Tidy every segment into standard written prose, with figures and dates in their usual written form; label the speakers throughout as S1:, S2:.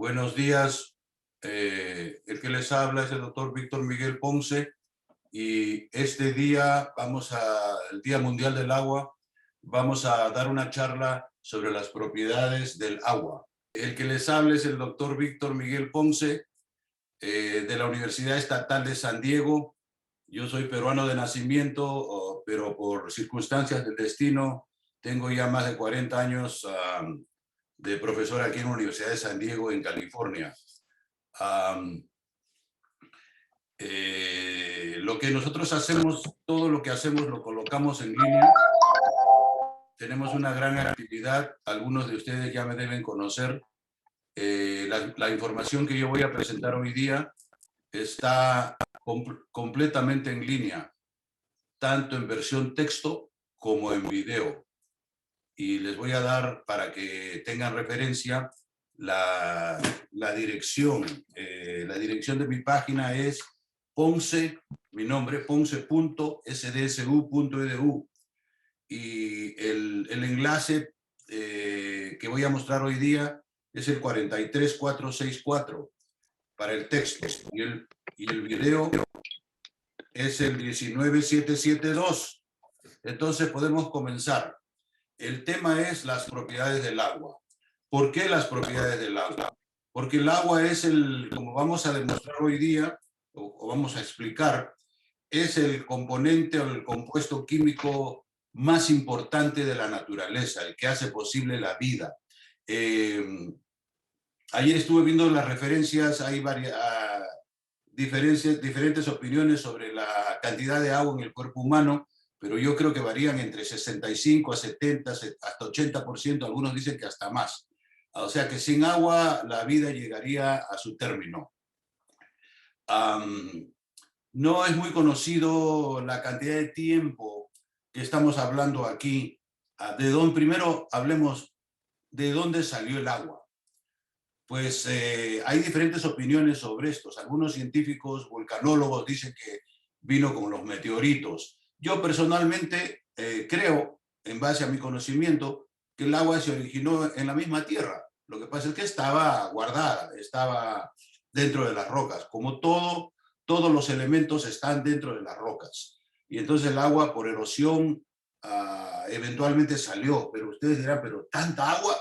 S1: Buenos días. El que les habla es el doctor Víctor Miguel Ponce y este día el Día Mundial del Agua, vamos a dar una charla sobre las propiedades del agua. El que les habla es el doctor Víctor Miguel Ponce de la Universidad Estatal de San Diego. Yo soy peruano de nacimiento, pero por circunstancias del destino tengo ya más de 40 años de profesor aquí en la Universidad de San Diego, en California. Lo que nosotros hacemos, todo lo que hacemos lo colocamos en línea. Tenemos una gran actividad, algunos de ustedes ya me deben conocer. La información que yo voy a presentar hoy día está completamente en línea, tanto en versión texto como en video. Y les voy a dar, para que tengan referencia, la dirección. La dirección de mi página es Ponce, mi nombre, ponce.sdsu.edu. Y el enlace que voy a mostrar hoy día es el 43464 para el texto. Y el video es el 19772. Entonces podemos comenzar. El tema es las propiedades del agua. ¿Por qué las propiedades del agua? Porque el agua es como vamos a demostrar hoy día, o vamos a explicar, es el componente o el compuesto químico más importante de la naturaleza, el que hace posible la vida. Ayer estuve viendo las referencias, hay diferentes opiniones sobre la cantidad de agua en el cuerpo humano, pero yo creo que varían entre 65 a 70, hasta 80%, algunos dicen que hasta más. O sea que sin agua la vida llegaría a su término. No es muy conocido la cantidad de tiempo que estamos hablando aquí. Primero hablemos de dónde salió el agua. Pues hay diferentes opiniones sobre estos. Algunos científicos, volcanólogos, dicen que vino con los meteoritos. Yo personalmente creo, en base a mi conocimiento, que el agua se originó en la misma tierra. Lo que pasa es que estaba guardada, estaba dentro de las rocas. Como todos los elementos están dentro de las rocas. Y entonces el agua, por erosión, eventualmente salió. Pero ustedes dirán, ¿pero tanta agua?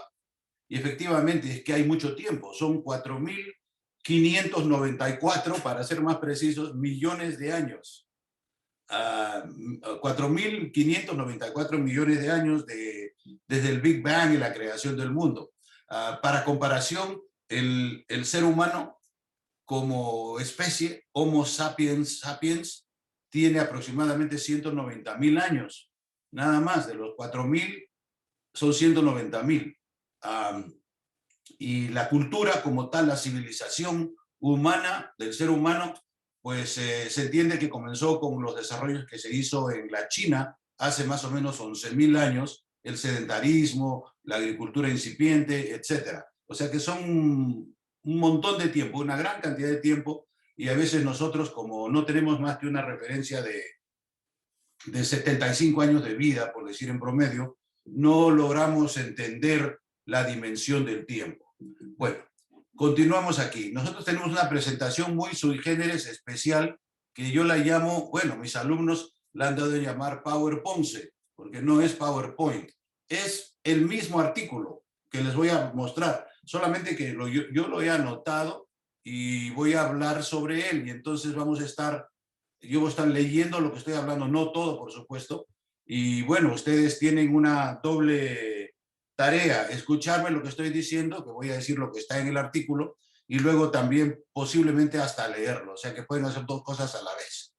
S1: Y efectivamente es que hay mucho tiempo. Son 4.594, para ser más precisos, millones de años. 4.594 millones de años desde el Big Bang y la creación del mundo. Para comparación, el ser humano como especie, Homo sapiens sapiens, tiene aproximadamente 190.000 años. Nada más, de los 4.000 son 190.000. Y la cultura como tal, la civilización humana, del ser humano, pues se entiende que comenzó con los desarrollos que se hizo en la China hace más o menos 11.000 años, el sedentarismo, la agricultura incipiente, etc. O sea que son un montón de tiempo, una gran cantidad de tiempo, y a veces nosotros, como no tenemos más que una referencia de 75 años de vida, por decir en promedio, no logramos entender la dimensión del tiempo. Bueno, continuamos aquí. Nosotros tenemos una presentación muy sui generis, especial, que yo la llamo, bueno, mis alumnos la han dado de llamar PowerPoint, porque no es PowerPoint, es el mismo artículo que les voy a mostrar, solamente que yo lo he anotado y voy a hablar sobre él, y entonces yo voy a estar leyendo lo que estoy hablando, no todo, por supuesto, y bueno, ustedes tienen una doble tarea: escucharme lo que estoy diciendo, que voy a decir lo que está en el artículo, y luego también posiblemente hasta leerlo, o sea que pueden hacer dos cosas a la vez.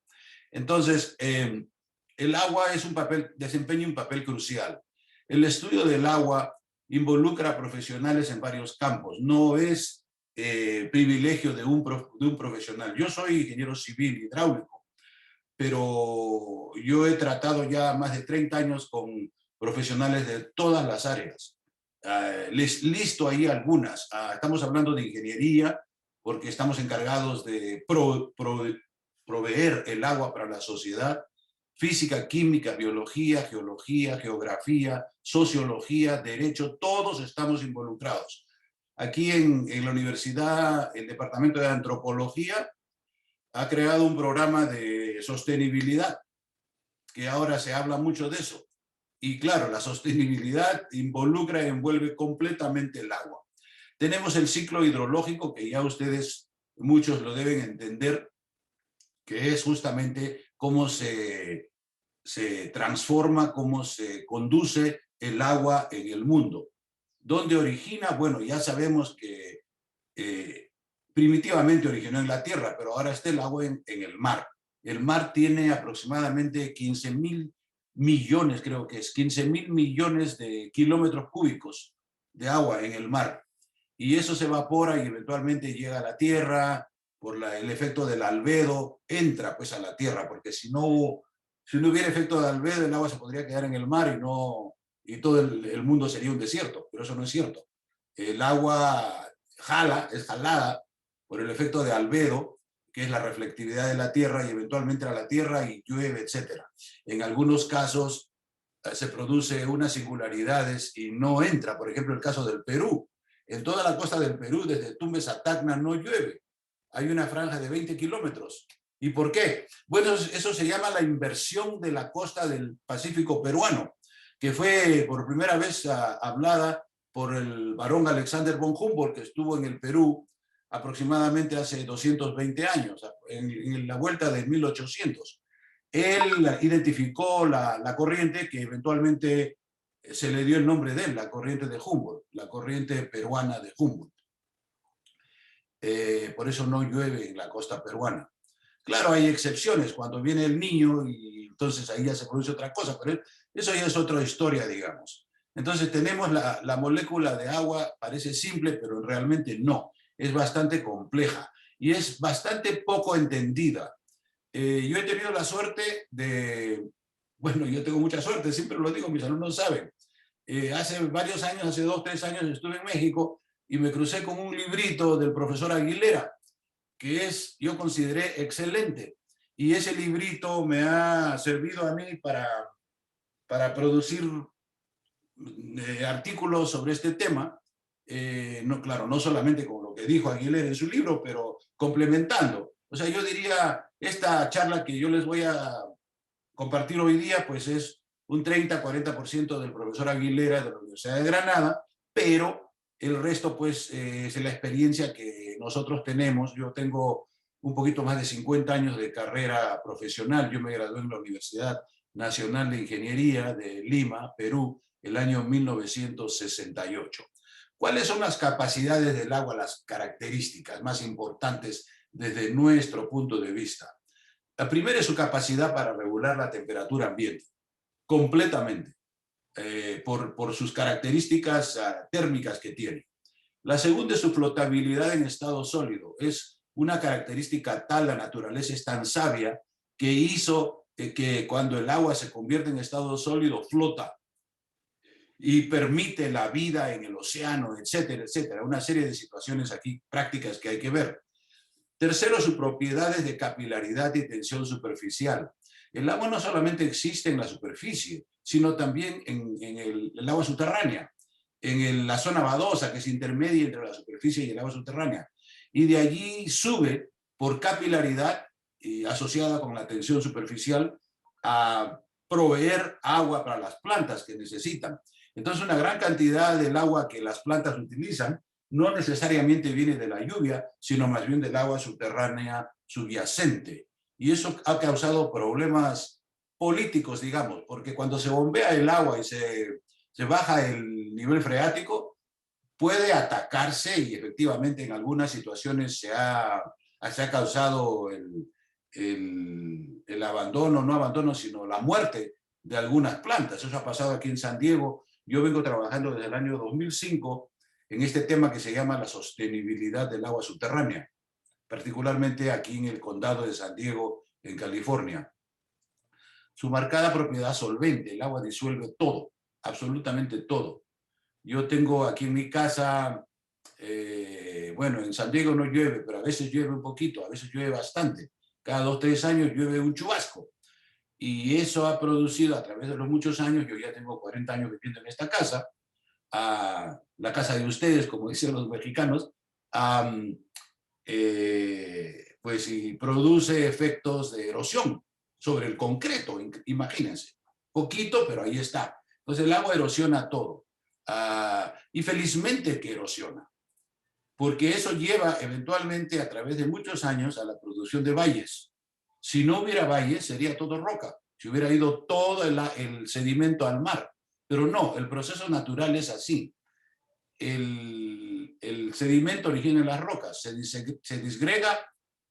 S1: Entonces, el agua desempeña un papel crucial. El estudio del agua involucra a profesionales en varios campos, no es privilegio de un profesional. Yo soy ingeniero civil hidráulico, pero yo he tratado ya más de 30 años con profesionales de todas las áreas. Les listo ahí algunas. Estamos hablando de ingeniería, porque estamos encargados de proveer el agua para la sociedad. Física, química, biología, geología, geografía, sociología, derecho, todos estamos involucrados. Aquí en la universidad, el Departamento de Antropología ha creado un programa de sostenibilidad, que ahora se habla mucho de eso. Y claro, la sostenibilidad involucra y envuelve completamente el agua. Tenemos el ciclo hidrológico, que ya ustedes, muchos lo deben entender, que es justamente cómo se transforma, cómo se conduce el agua en el mundo. ¿Dónde origina? Bueno, ya sabemos que primitivamente originó en la tierra, pero ahora está el agua en el mar. El mar tiene aproximadamente 15.000 millones, creo que es 15.000 millones de kilómetros cúbicos de agua en el mar. Y eso se evapora y eventualmente llega a la tierra por el efecto del albedo, entra pues a la tierra, porque si no hubiera efecto de albedo, el agua se podría quedar en el mar y todo el mundo sería un desierto, pero eso no es cierto. El agua es jalada por el efecto de albedo, que es la reflectividad de la tierra, y eventualmente a la tierra y llueve, etc. En algunos casos se produce unas singularidades y no entra. Por ejemplo, el caso del Perú. En toda la costa del Perú, desde Tumbes a Tacna, no llueve. Hay una franja de 20 kilómetros. ¿Y por qué? Bueno, eso se llama la inversión de la costa del Pacífico peruano, que fue por primera vez hablada por el barón Alexander von Humboldt, que estuvo en el Perú aproximadamente hace 220 años, en la vuelta de 1800. Él identificó la corriente que eventualmente se le dio el nombre de él, la corriente de Humboldt, la corriente peruana de Humboldt. Por eso no llueve en la costa peruana. Claro, hay excepciones, cuando viene el Niño y entonces ahí ya se produce otra cosa, pero eso ya es otra historia, digamos. Entonces tenemos la molécula de agua, parece simple, pero realmente no, es bastante compleja y es bastante poco entendida. Yo he tenido la suerte bueno, yo tengo mucha suerte, siempre lo digo, mis alumnos saben. Hace varios años, hace 2, 3 años, estuve en México y me crucé con un librito del profesor Aguilera, que yo consideré excelente. Y ese librito me ha servido a mí para producir artículos sobre este tema. No, claro, no solamente con lo que dijo Aguilera en su libro, pero complementando. O sea, yo diría, esta charla que yo les voy a compartir hoy día, pues es un 30-40% del profesor Aguilera de la Universidad de Granada, pero el resto pues es la experiencia que nosotros tenemos. Yo tengo un poquito más de 50 años de carrera profesional. Yo me gradué en la Universidad Nacional de Ingeniería de Lima, Perú, el año 1968. ¿Cuáles son las capacidades del agua, las características más importantes desde nuestro punto de vista? La primera es su capacidad para regular la temperatura ambiente, completamente, por sus características térmicas que tiene. La segunda es su flotabilidad en estado sólido. Es una característica tal, la naturaleza es tan sabia, que hizo que cuando el agua se convierte en estado sólido, flota y permite la vida en el océano, etcétera, etcétera. Una serie de situaciones aquí prácticas que hay que ver. Tercero, sus propiedades de capilaridad y tensión superficial. El agua no solamente existe en la superficie, sino también en el agua subterránea, en la zona badosa, que es intermedia entre la superficie y el agua subterránea. Y de allí sube por capilaridad, asociada con la tensión superficial, a proveer agua para las plantas que necesitan. Entonces, una gran cantidad del agua que las plantas utilizan no necesariamente viene de la lluvia, sino más bien del agua subterránea subyacente. Y eso ha causado problemas políticos, digamos, porque cuando se bombea el agua y se baja el nivel freático, puede atacarse y efectivamente en algunas situaciones se ha causado el abandono, no abandono, sino la muerte de algunas plantas. Eso ha pasado aquí en San Diego. Yo vengo trabajando desde el año 2005 en este tema que se llama la sostenibilidad del agua subterránea, particularmente aquí en el condado de San Diego, en California. Su marcada propiedad solvente, el agua disuelve todo, absolutamente todo. Yo tengo aquí en mi casa, bueno, en San Diego no llueve, pero a veces llueve un poquito, a veces llueve bastante. Cada 2, 3 años llueve un chubasco. Y eso ha producido a través de los muchos años, yo ya tengo 40 años viviendo en esta casa, a la casa de ustedes, como dicen los mexicanos, pues y produce efectos de erosión sobre el concreto, imagínense. Poquito, pero ahí está. Entonces el agua erosiona todo. Y felizmente que erosiona, porque eso lleva eventualmente a través de muchos años a la producción de valles. Si no hubiera valles, sería todo roca. Si hubiera ido todo el sedimento al mar. Pero no, el proceso natural es así. El sedimento origina en las rocas, se disgrega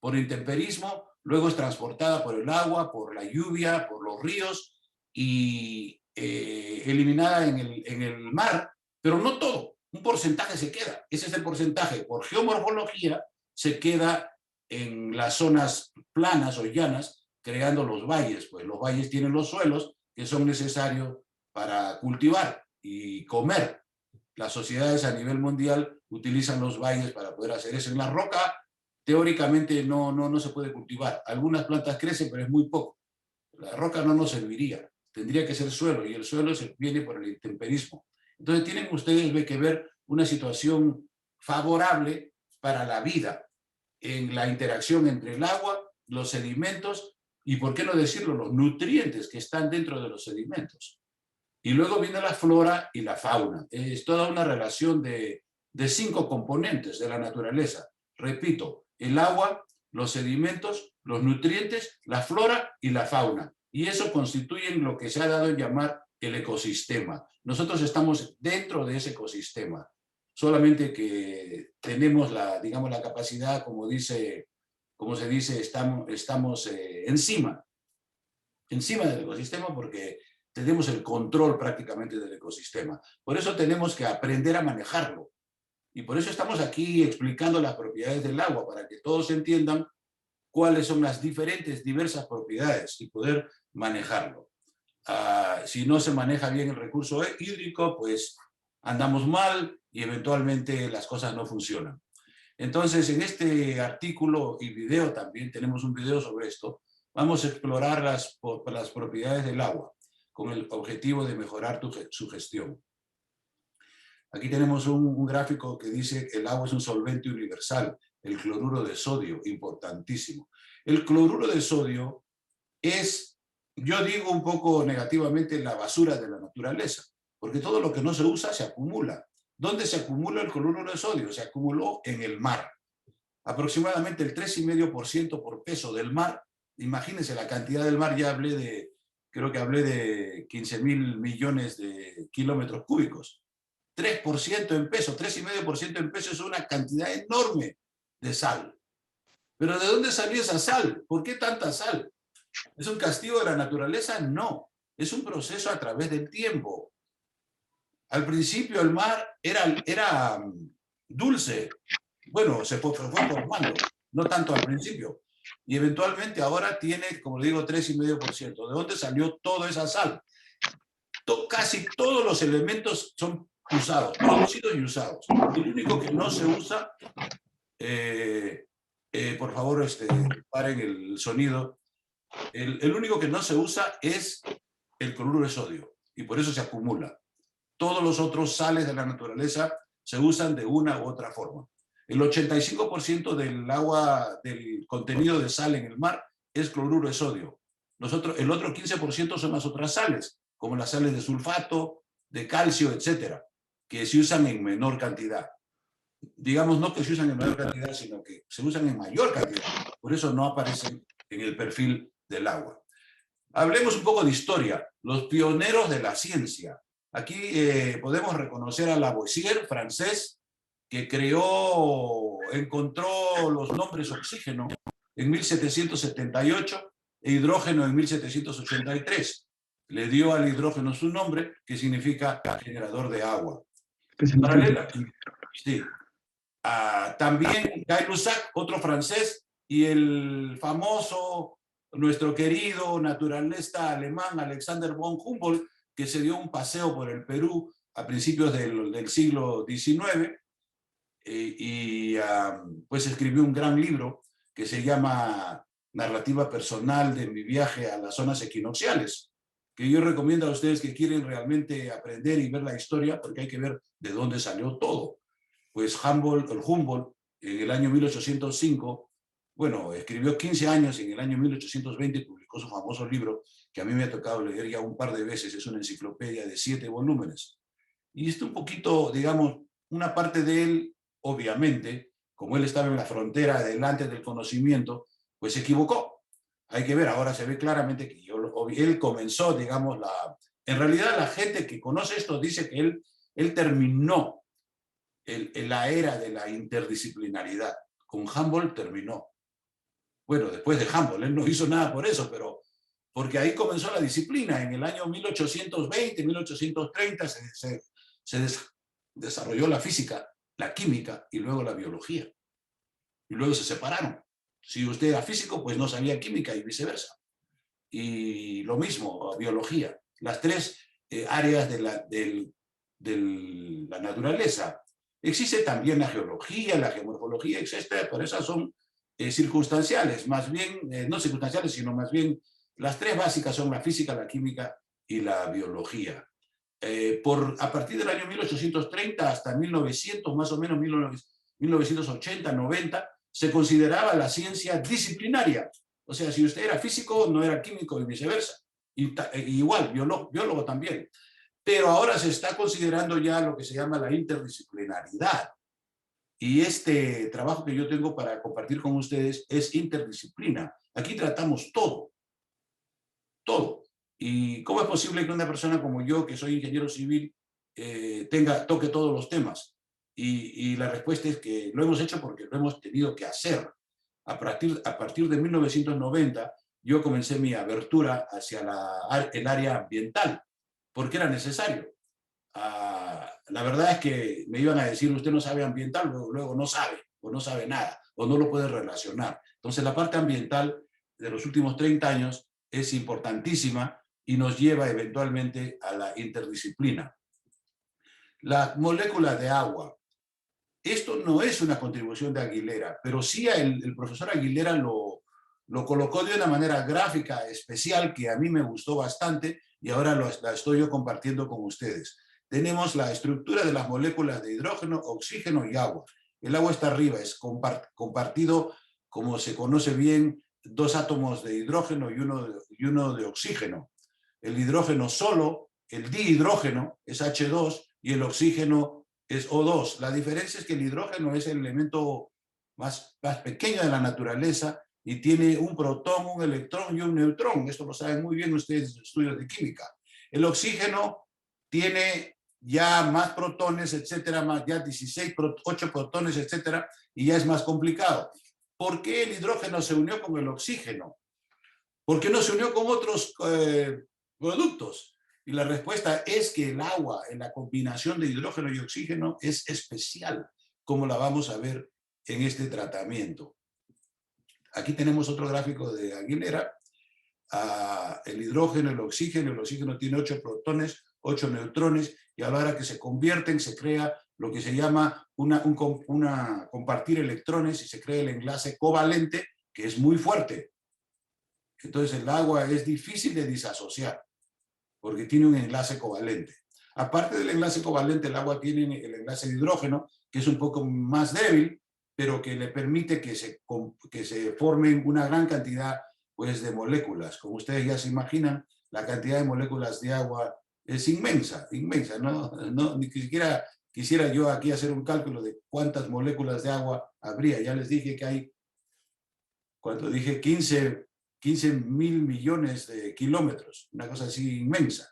S1: por intemperismo, luego es transportada por el agua, por la lluvia, por los ríos y eliminada en el mar, pero no todo, un porcentaje se queda. Ese es el porcentaje, por geomorfología, se queda en las zonas planas o llanas, creando los valles. Pues los valles tienen los suelos que son necesarios para cultivar y comer. Las sociedades a nivel mundial utilizan los valles para poder hacer eso. En la roca, teóricamente, no se puede cultivar. Algunas plantas crecen, pero es muy poco. La roca no nos serviría. Tendría que ser suelo, y el suelo viene por el intemperismo. Entonces tienen ustedes que ver una situación favorable para la vida en la interacción entre el agua, los sedimentos y, por qué no decirlo, los nutrientes que están dentro de los sedimentos. Y luego viene la flora y la fauna. Es toda una relación de 5 componentes de la naturaleza. Repito, el agua, los sedimentos, los nutrientes, la flora y la fauna. Y eso constituyen lo que se ha dado en llamar el ecosistema. Nosotros estamos dentro de ese ecosistema. Solamente que tenemos digamos, la capacidad, como se dice, estamos encima del ecosistema, porque tenemos el control prácticamente del ecosistema. Por eso tenemos que aprender a manejarlo. Y por eso estamos aquí explicando las propiedades del agua, para que todos entiendan cuáles son las diversas propiedades y poder manejarlo. Si no se maneja bien el recurso hídrico, pues andamos mal y eventualmente las cosas no funcionan. Entonces, en este artículo y video, también tenemos un video sobre esto, vamos a explorar las propiedades del agua con el objetivo de mejorar su gestión. Aquí tenemos un gráfico que dice que el agua es un solvente universal, el cloruro de sodio, importantísimo. El cloruro de sodio es, yo digo un poco negativamente, la basura de la naturaleza, porque todo lo que no se usa se acumula. ¿Dónde se acumula el cloruro de sodio? Se acumuló en el mar. Aproximadamente el 3,5% por peso del mar. Imagínense la cantidad del mar, creo que hablé de 15.000 millones de kilómetros cúbicos. 3% en peso, 3,5% en peso es una cantidad enorme de sal. ¿Pero de dónde salió esa sal? ¿Por qué tanta sal? ¿Es un castigo de la naturaleza? No. Es un proceso a través del tiempo. Al principio el mar era dulce. Bueno, se fue formando, no tanto al principio. Y eventualmente ahora tiene, como le digo, 3,5%. ¿De dónde salió toda esa sal? Casi todos los elementos son usados, producidos y usados. El único que no se usa, por favor, paren el sonido. El único que no se usa es el cloruro de sodio, y por eso se acumula. Todos los otros sales de la naturaleza se usan de una u otra forma. El 85% del agua, del contenido de sal en el mar, es cloruro de sodio. El otro 15% son las otras sales, como las sales de sulfato, de calcio, etcétera, que se usan en menor cantidad. Digamos, no que se usan en menor cantidad, sino que se usan en mayor cantidad. Por eso no aparecen en el perfil del agua. Hablemos un poco de historia. Los pioneros de la ciencia. Aquí podemos reconocer a Lavoisier, francés, que encontró los nombres oxígeno en 1778 e hidrógeno en 1783. Le dio al hidrógeno su nombre, que significa generador de agua. Paralela. Sí. También Gay-Lussac, otro francés, y el famoso, nuestro querido naturalista alemán Alexander von Humboldt, que se dio un paseo por el Perú a principios del siglo XIX, pues escribió un gran libro que se llama Narrativa personal de mi viaje a las zonas equinocciales. que yo recomiendo a ustedes que quieren realmente aprender y ver la historia, porque hay que ver de dónde salió todo. Pues Humboldt, en el año 1805, bueno, escribió 15 años, en el año 1820 publicó su famoso libro, que a mí me ha tocado leer ya un par de veces, es una enciclopedia de 7 volúmenes. Y un poquito, digamos, una parte de él, obviamente, como él estaba en la frontera delante del conocimiento, pues se equivocó. Hay que ver, ahora se ve claramente que él comenzó, digamos, en realidad la gente que conoce esto dice que él terminó la era de la interdisciplinaridad. Con Humboldt terminó. Bueno, después de Humboldt, él no hizo nada por eso, pero porque ahí comenzó la disciplina. En el año 1820, 1830 se desarrolló la física, la química y luego la biología. Y luego se separaron. Si usted era físico, pues no sabía química y viceversa. Y lo mismo, biología. Las tres áreas de la naturaleza. Existe también la geología, la geomorfología, etcétera, pero esas son circunstanciales, más bien, no circunstanciales, sino más bien, las tres básicas son la física, la química y la biología. A partir del año 1830 hasta 1900, más o menos 1980, 90, se consideraba la ciencia disciplinaria. O sea, si usted era físico, no era químico y viceversa. Igual, biólogo también. Pero ahora se está considerando ya lo que se llama la interdisciplinaridad. Y este trabajo que yo tengo para compartir con ustedes es interdisciplina. Aquí tratamos todo, todo. ¿Y cómo es posible que una persona como yo, que soy ingeniero civil, toque todos los temas? Y la respuesta es que lo hemos hecho porque lo hemos tenido que hacer. A partir de 1990, yo comencé mi abertura hacia el área ambiental, porque era necesario. La verdad es que me iban a decir, usted no sabe ambiental, luego no sabe, o no sabe nada, o no lo puede relacionar. Entonces, la parte ambiental de los últimos 30 años es importantísima y nos lleva eventualmente a la interdisciplina. Las moléculas de agua. Esto no es una contribución de Aguilera, pero sí el profesor Aguilera lo colocó de una manera gráfica especial que a mí me gustó bastante y ahora la estoy yo compartiendo con ustedes. Tenemos la estructura de las moléculas de hidrógeno, oxígeno y agua. El agua está arriba, es compartido, como se conoce bien, dos átomos de hidrógeno y uno de oxígeno. El hidrógeno solo, el dihidrógeno es H2 y el oxígeno es O2. La diferencia es que el hidrógeno es el elemento más pequeño de la naturaleza y tiene un protón, un electrón y un neutrón. Esto lo saben muy bien ustedes en estudios de química. El oxígeno tiene ya más protones, etcétera, más ya 8 protones, etcétera, y ya es más complicado. ¿Por qué el hidrógeno se unió con el oxígeno? ¿Por qué no se unió con otros productos? Y la respuesta es que el agua en la combinación de hidrógeno y oxígeno es especial, como la vamos a ver en este tratamiento. Aquí tenemos otro gráfico de Aguilera. El hidrógeno, el oxígeno tiene 8 protones, 8 neutrones, y a la hora que se convierten se crea lo que se llama compartir electrones y se crea el enlace covalente, que es muy fuerte. Entonces el agua es difícil de disasociar porque tiene un enlace covalente. Aparte del enlace covalente, el agua tiene el enlace de hidrógeno, que es un poco más débil, pero que le permite que se formen una gran cantidad, pues, de moléculas. Como ustedes ya se imaginan, la cantidad de moléculas de agua es inmensa, inmensa. Ni siquiera quisiera yo aquí hacer un cálculo de cuántas moléculas de agua habría. Ya les dije que hay, cuando dije 15 mil millones de kilómetros, una cosa así inmensa.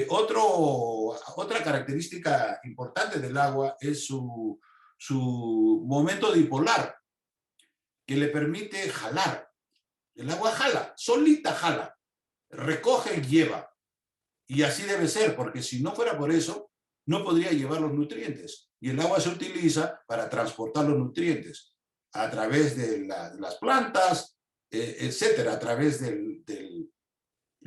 S1: Otra característica importante del agua es su momento dipolar, que le permite jalar. El agua jala, solita jala, recoge y lleva. Y así debe ser, porque si no fuera por eso, no podría llevar los nutrientes. Y el agua se utiliza para transportar los nutrientes a través de las plantas, etcétera, a través del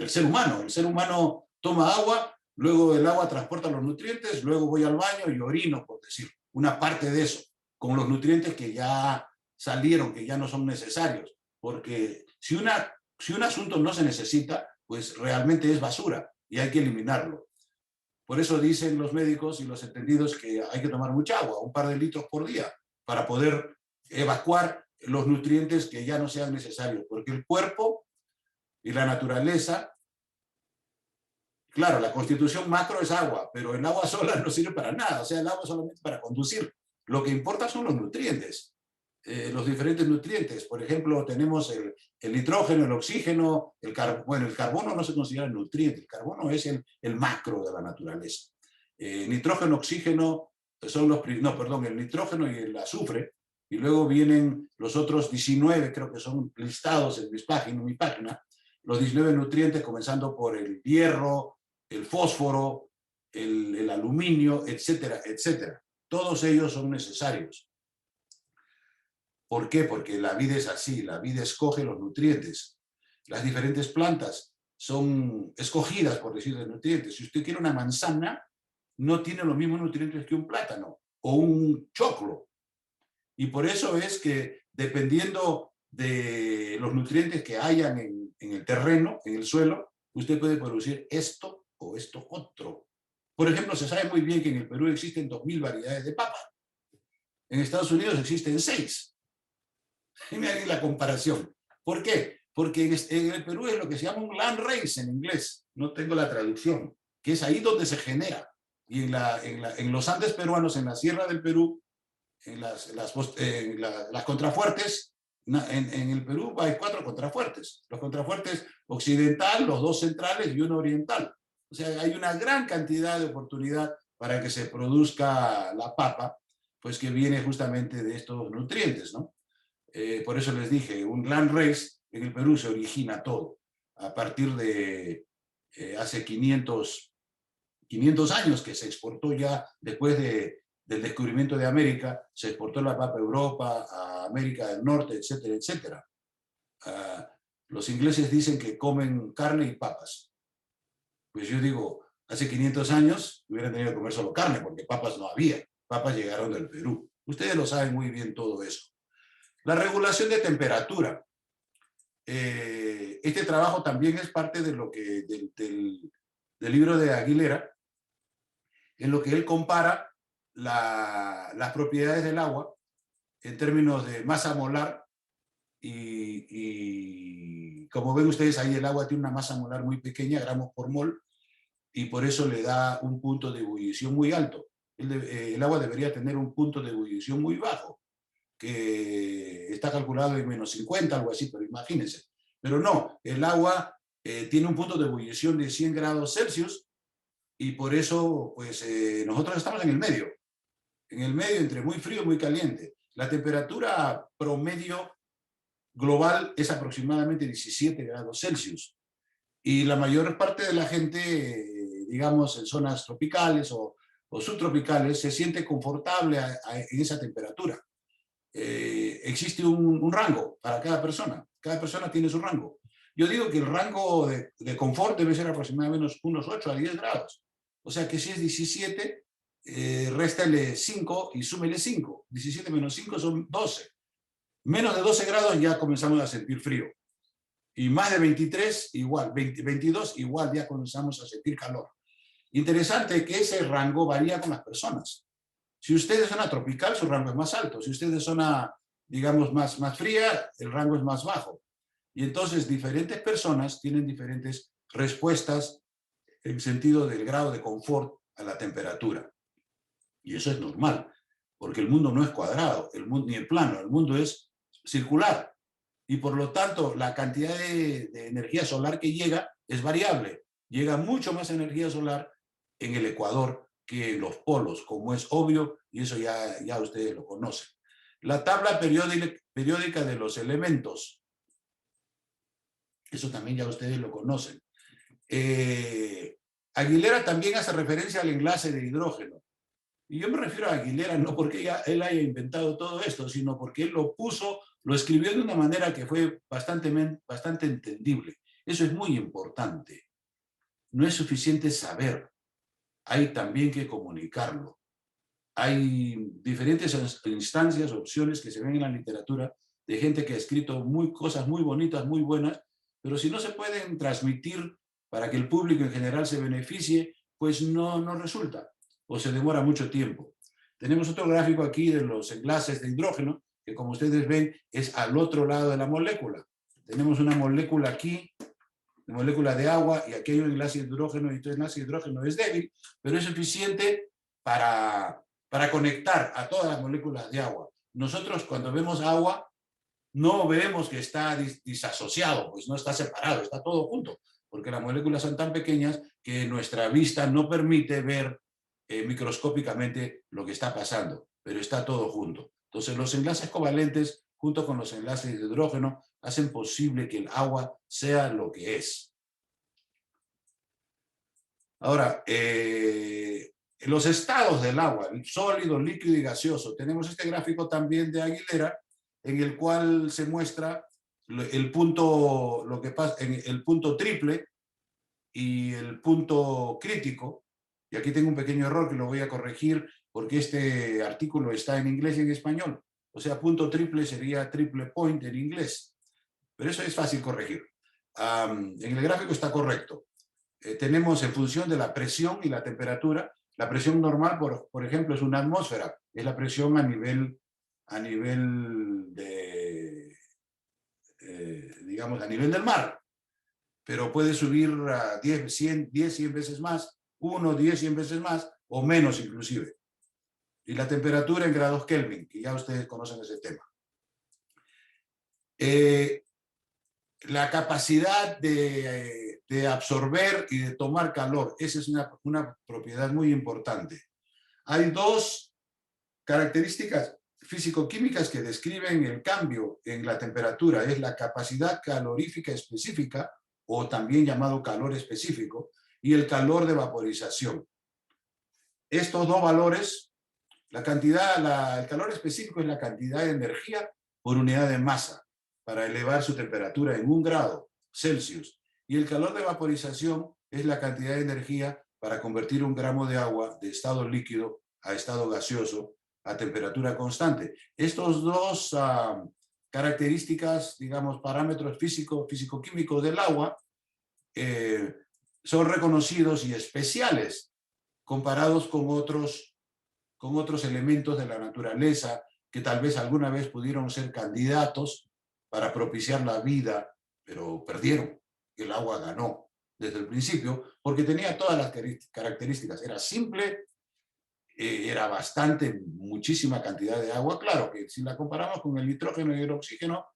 S1: ser humano. El ser humano toma agua, luego el agua transporta los nutrientes, luego voy al baño y orino, por decir, una parte de eso, con los nutrientes que ya salieron, que ya no son necesarios. Porque si un asunto no se necesita, pues realmente es basura y hay que eliminarlo. Por eso dicen los médicos y los entendidos que hay que tomar mucha agua, un par de litros por día, para poder evacuar los nutrientes que ya no sean necesarios, porque el cuerpo y la naturaleza, claro, la constitución macro es agua, pero el agua sola no sirve para nada, o sea, el agua solamente para conducir. Lo que importa son los nutrientes, los diferentes nutrientes. Por ejemplo, tenemos el nitrógeno, el oxígeno, bueno, el carbono no se considera nutriente, el carbono es el macro de la naturaleza. Nitrógeno, oxígeno, son los, no, perdón, el nitrógeno y el azufre, y luego vienen los otros 19, creo que son listados en mi página, los 19 nutrientes, comenzando por el hierro, el fósforo, el aluminio, etcétera, etcétera. Todos ellos son necesarios. ¿Por qué? Porque la vida es así, la vida escoge los nutrientes. Las diferentes plantas son escogidas, por decir, de nutrientes. Si usted quiere una manzana, no tiene los mismos nutrientes que un plátano o un choclo. Y por eso es que, dependiendo de los nutrientes que hayan en el terreno, en el suelo, usted puede producir esto o esto otro. Por ejemplo, se sabe muy bien que en el Perú existen 2000 variedades de papa. En Estados Unidos existen 6. Y miren la comparación. ¿Por qué? Porque en el Perú es lo que se llama un land race en inglés. No tengo la traducción. Que es ahí donde se genera. Y en los Andes peruanos, en la Sierra del Perú, en las contrafuertes, en el Perú hay 4 contrafuertes. Los contrafuertes occidental, los 2 centrales y uno oriental. O sea, hay una gran cantidad de oportunidad para que se produzca la papa, pues que viene justamente de estos nutrientes, ¿no? Por eso les dije, un land race en el Perú se origina todo. A partir de hace 500 años que se exportó ya después del descubrimiento de América, se exportó la papa a Europa, a América del Norte, etcétera, etcétera. Los ingleses dicen que comen carne y papas. Pues yo digo, hace 500 años hubieran tenido que comer solo carne, porque papas no había. Papas llegaron del Perú. Ustedes lo saben muy bien todo eso. La regulación de temperatura. Este trabajo también es parte de lo que, del libro de Aguilera, en lo que él compara las propiedades del agua en términos de masa molar y como ven ustedes ahí, el agua tiene una masa molar muy pequeña, gramos por mol, y por eso le da un punto de ebullición muy alto. El agua debería tener un punto de ebullición muy bajo, que está calculado en -50, algo así, pero imagínense. Pero no, el agua tiene un punto de ebullición de 100 grados Celsius y por eso pues, nosotros estamos en el medio entre muy frío y muy caliente. La temperatura promedio global es aproximadamente 17 grados Celsius y la mayor parte de la gente, digamos, en zonas tropicales o subtropicales, se siente confortable en esa temperatura. Existe un rango para cada persona tiene su rango. Yo digo que el rango de confort debe ser aproximadamente unos 8 a 10 grados. O sea que si es 17, réstale 5 y súmele 5. 17 menos 5 son 12. Menos de 12 grados ya comenzamos a sentir frío. Y más de 23, igual. 22, igual ya comenzamos a sentir calor. Interesante que ese rango varía con las personas. Si usted es zona tropical, su rango es más alto. Si usted es zona, digamos, más fría, el rango es más bajo. Y entonces diferentes personas tienen diferentes respuestas en sentido del grado de confort a la temperatura. Y eso es normal, porque el mundo no es cuadrado, ni el plano, el mundo es circular. Y por lo tanto, la cantidad de energía solar que llega es variable. Llega mucho más energía solar en el Ecuador que en los polos, como es obvio, y eso ya ustedes lo conocen. La tabla periódica de los elementos. Eso también ya ustedes lo conocen. Aguilera también hace referencia al enlace de hidrógeno. Y yo me refiero a Aguilera no porque él haya inventado todo esto, sino porque él lo escribió de una manera que fue bastante entendible. Eso es muy importante. No es suficiente saber, hay también que comunicarlo. Hay diferentes instancias, opciones que se ven en la literatura de gente que ha escrito cosas muy bonitas, muy buenas, Pero si no se pueden transmitir para que el público en general se beneficie, pues no resulta o se demora mucho tiempo. Tenemos otro gráfico aquí de los enlaces de hidrógeno, que como ustedes ven es al otro lado de la molécula. Tenemos una molécula aquí, la molécula de agua, y aquí hay un enlace de hidrógeno, y este enlace de hidrógeno es débil, pero es suficiente para conectar a todas las moléculas de agua. Nosotros cuando vemos agua, no vemos que está disasociado, pues no está separado, está todo junto, porque las moléculas son tan pequeñas que nuestra vista no permite ver microscópicamente lo que está pasando, pero está todo junto. Entonces los enlaces covalentes, junto con los enlaces de hidrógeno, hacen posible que el agua sea lo que es. Ahora, los estados del agua, sólido, líquido y gaseoso. Tenemos este gráfico también de Aguilera, en el cual se muestra el punto, lo que pasa, en el punto triple y el punto crítico. Y aquí tengo un pequeño error que lo voy a corregir porque este artículo está en inglés y en español. O sea, punto triple sería triple point en inglés. Pero eso es fácil corregir. En el gráfico está correcto. Tenemos en función de la presión y la temperatura. La presión normal, por ejemplo, es una atmósfera. Es la presión a nivel de, digamos, a nivel del mar. Pero puede subir a 10, 100 veces más, 1, 10, 100 veces más, o menos inclusive. Y la temperatura en grados Kelvin, que ya ustedes conocen ese tema. La capacidad de absorber y de tomar calor, esa es una propiedad muy importante. Hay dos características físico-químicas que describen el cambio en la temperatura. Es la capacidad calorífica específica, o también llamado calor específico, y el calor de vaporización. Estos dos valores, el calor específico es la cantidad de energía por unidad de masa para elevar su temperatura en 1 grado Celsius. Y el calor de vaporización es la cantidad de energía para convertir 1 gramo de agua de estado líquido a estado gaseoso a temperatura constante. Estos dos características, digamos, parámetros físico-químicos del agua son reconocidos y especiales comparados con otros elementos de la naturaleza que tal vez alguna vez pudieron ser candidatos para propiciar la vida, pero perdieron. El agua ganó desde el principio porque tenía todas las características. Era simple, era muchísima cantidad de agua. Claro que si la comparamos con el nitrógeno y el oxígeno,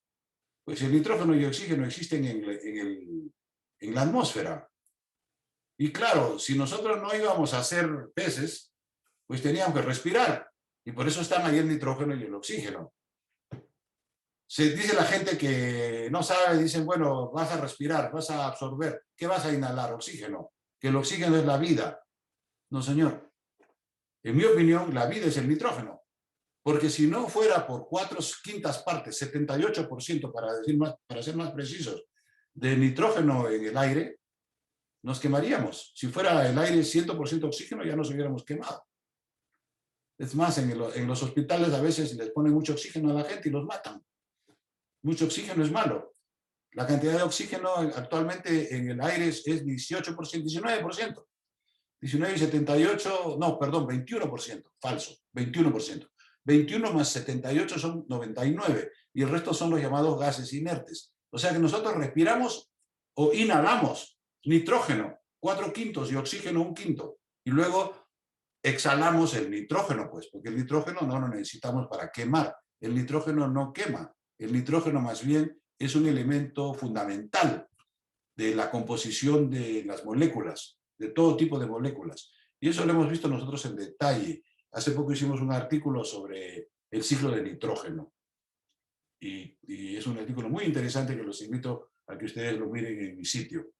S1: pues el nitrógeno y el oxígeno existen en la atmósfera. Y claro, si nosotros no íbamos a ser peces, pues teníamos que respirar. Y por eso están ahí el nitrógeno y el oxígeno. Se dice la gente que no sabe, dicen, bueno, vas a respirar, vas a absorber. ¿Qué vas a inhalar? Oxígeno. Que el oxígeno es la vida. No, señor. En mi opinión, la vida es el nitrógeno. Porque si no fuera por 4/5 partes, 78% para ser más precisos, de nitrógeno en el aire, nos quemaríamos. Si fuera el aire 100% oxígeno, ya nos hubiéramos quemado. Es más, en los hospitales a veces les ponen mucho oxígeno a la gente y los matan. Mucho oxígeno es malo. La cantidad de oxígeno actualmente en el aire es 18%, 19%. 19 y 78, no, perdón, 21%, falso, 21%. 21 más 78 son 99 y el resto son los llamados gases inertes. O sea que nosotros respiramos o inhalamos nitrógeno, 4/5 y oxígeno 1/5. Y luego exhalamos el nitrógeno, pues, porque el nitrógeno no lo necesitamos para quemar. El nitrógeno no quema. El nitrógeno más bien es un elemento fundamental de la composición de las moléculas, de todo tipo de moléculas. Y eso lo hemos visto nosotros en detalle. Hace poco hicimos un artículo sobre el ciclo de nitrógeno. Y es un artículo muy interesante que los invito a que ustedes lo miren en mi sitio.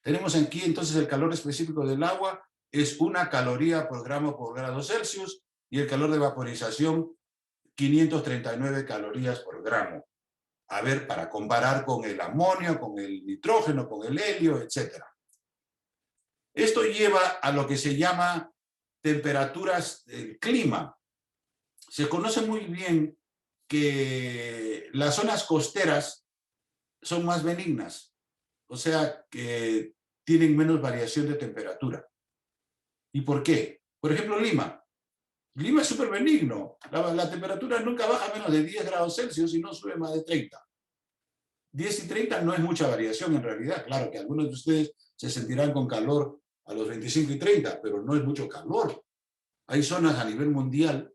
S1: Tenemos aquí entonces el calor específico del agua, es 1 caloría por gramo por grado Celsius, y el calor de vaporización, 539 calorías por gramo. A ver, para comparar con el amonio, con el nitrógeno, con el helio, etc. Esto lleva a lo que se llama temperaturas del clima. Se conoce muy bien que las zonas costeras son más benignas, o sea, que tienen menos variación de temperatura. ¿Y por qué? Por ejemplo, Lima. Lima es súper benigno. La temperatura nunca baja menos de 10 grados Celsius y no sube más de 30. 10 y 30 no es mucha variación en realidad. Claro que algunos de ustedes se sentirán con calor a los 25 y 30, pero no es mucho calor. Hay zonas a nivel mundial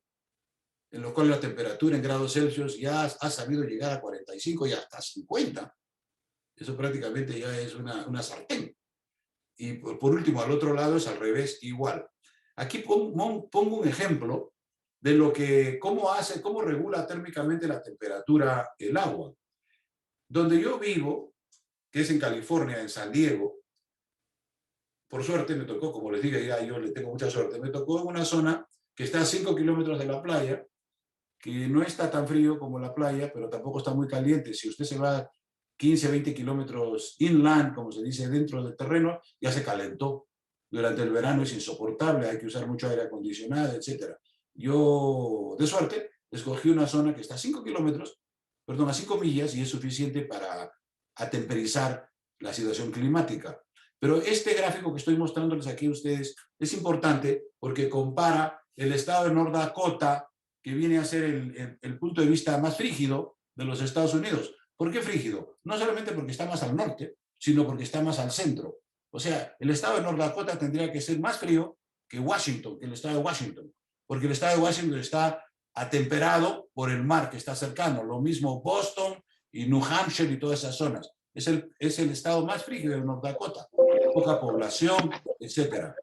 S1: en las cuales la temperatura en grados Celsius ya ha sabido llegar a 45 y hasta 50. Eso prácticamente ya es una sartén. Y por último, al otro lado es al revés, igual. Aquí pongo un ejemplo de cómo regula térmicamente la temperatura el agua. Donde yo vivo, que es en California, en San Diego, por suerte me tocó, como les dije ya, yo le tengo mucha suerte, me tocó en una zona que está a 5 kilómetros de la playa, que no está tan frío como la playa, pero tampoco está muy caliente. Si usted se va 15 a 20 kilómetros inland, como se dice, dentro del terreno, ya se calentó. Durante el verano es insoportable, hay que usar mucho aire acondicionado, etc. Yo, de suerte, escogí una zona que está a 5 kilómetros, perdón, a 5 millas, y es suficiente para atemperizar la situación climática. Pero este gráfico que estoy mostrándoles aquí a ustedes es importante porque compara el estado de North Dakota, que viene a ser el punto de vista más frígido de los Estados Unidos. ¿Por qué frígido? No solamente porque está más al norte, sino porque está más al centro. O sea, el estado de North Dakota tendría que ser más frío que Washington, que el estado de Washington, porque el estado de Washington está atemperado por el mar que está cercano. Lo mismo Boston y New Hampshire y todas esas zonas. Es el estado más frígido de North Dakota. Poca población, etc.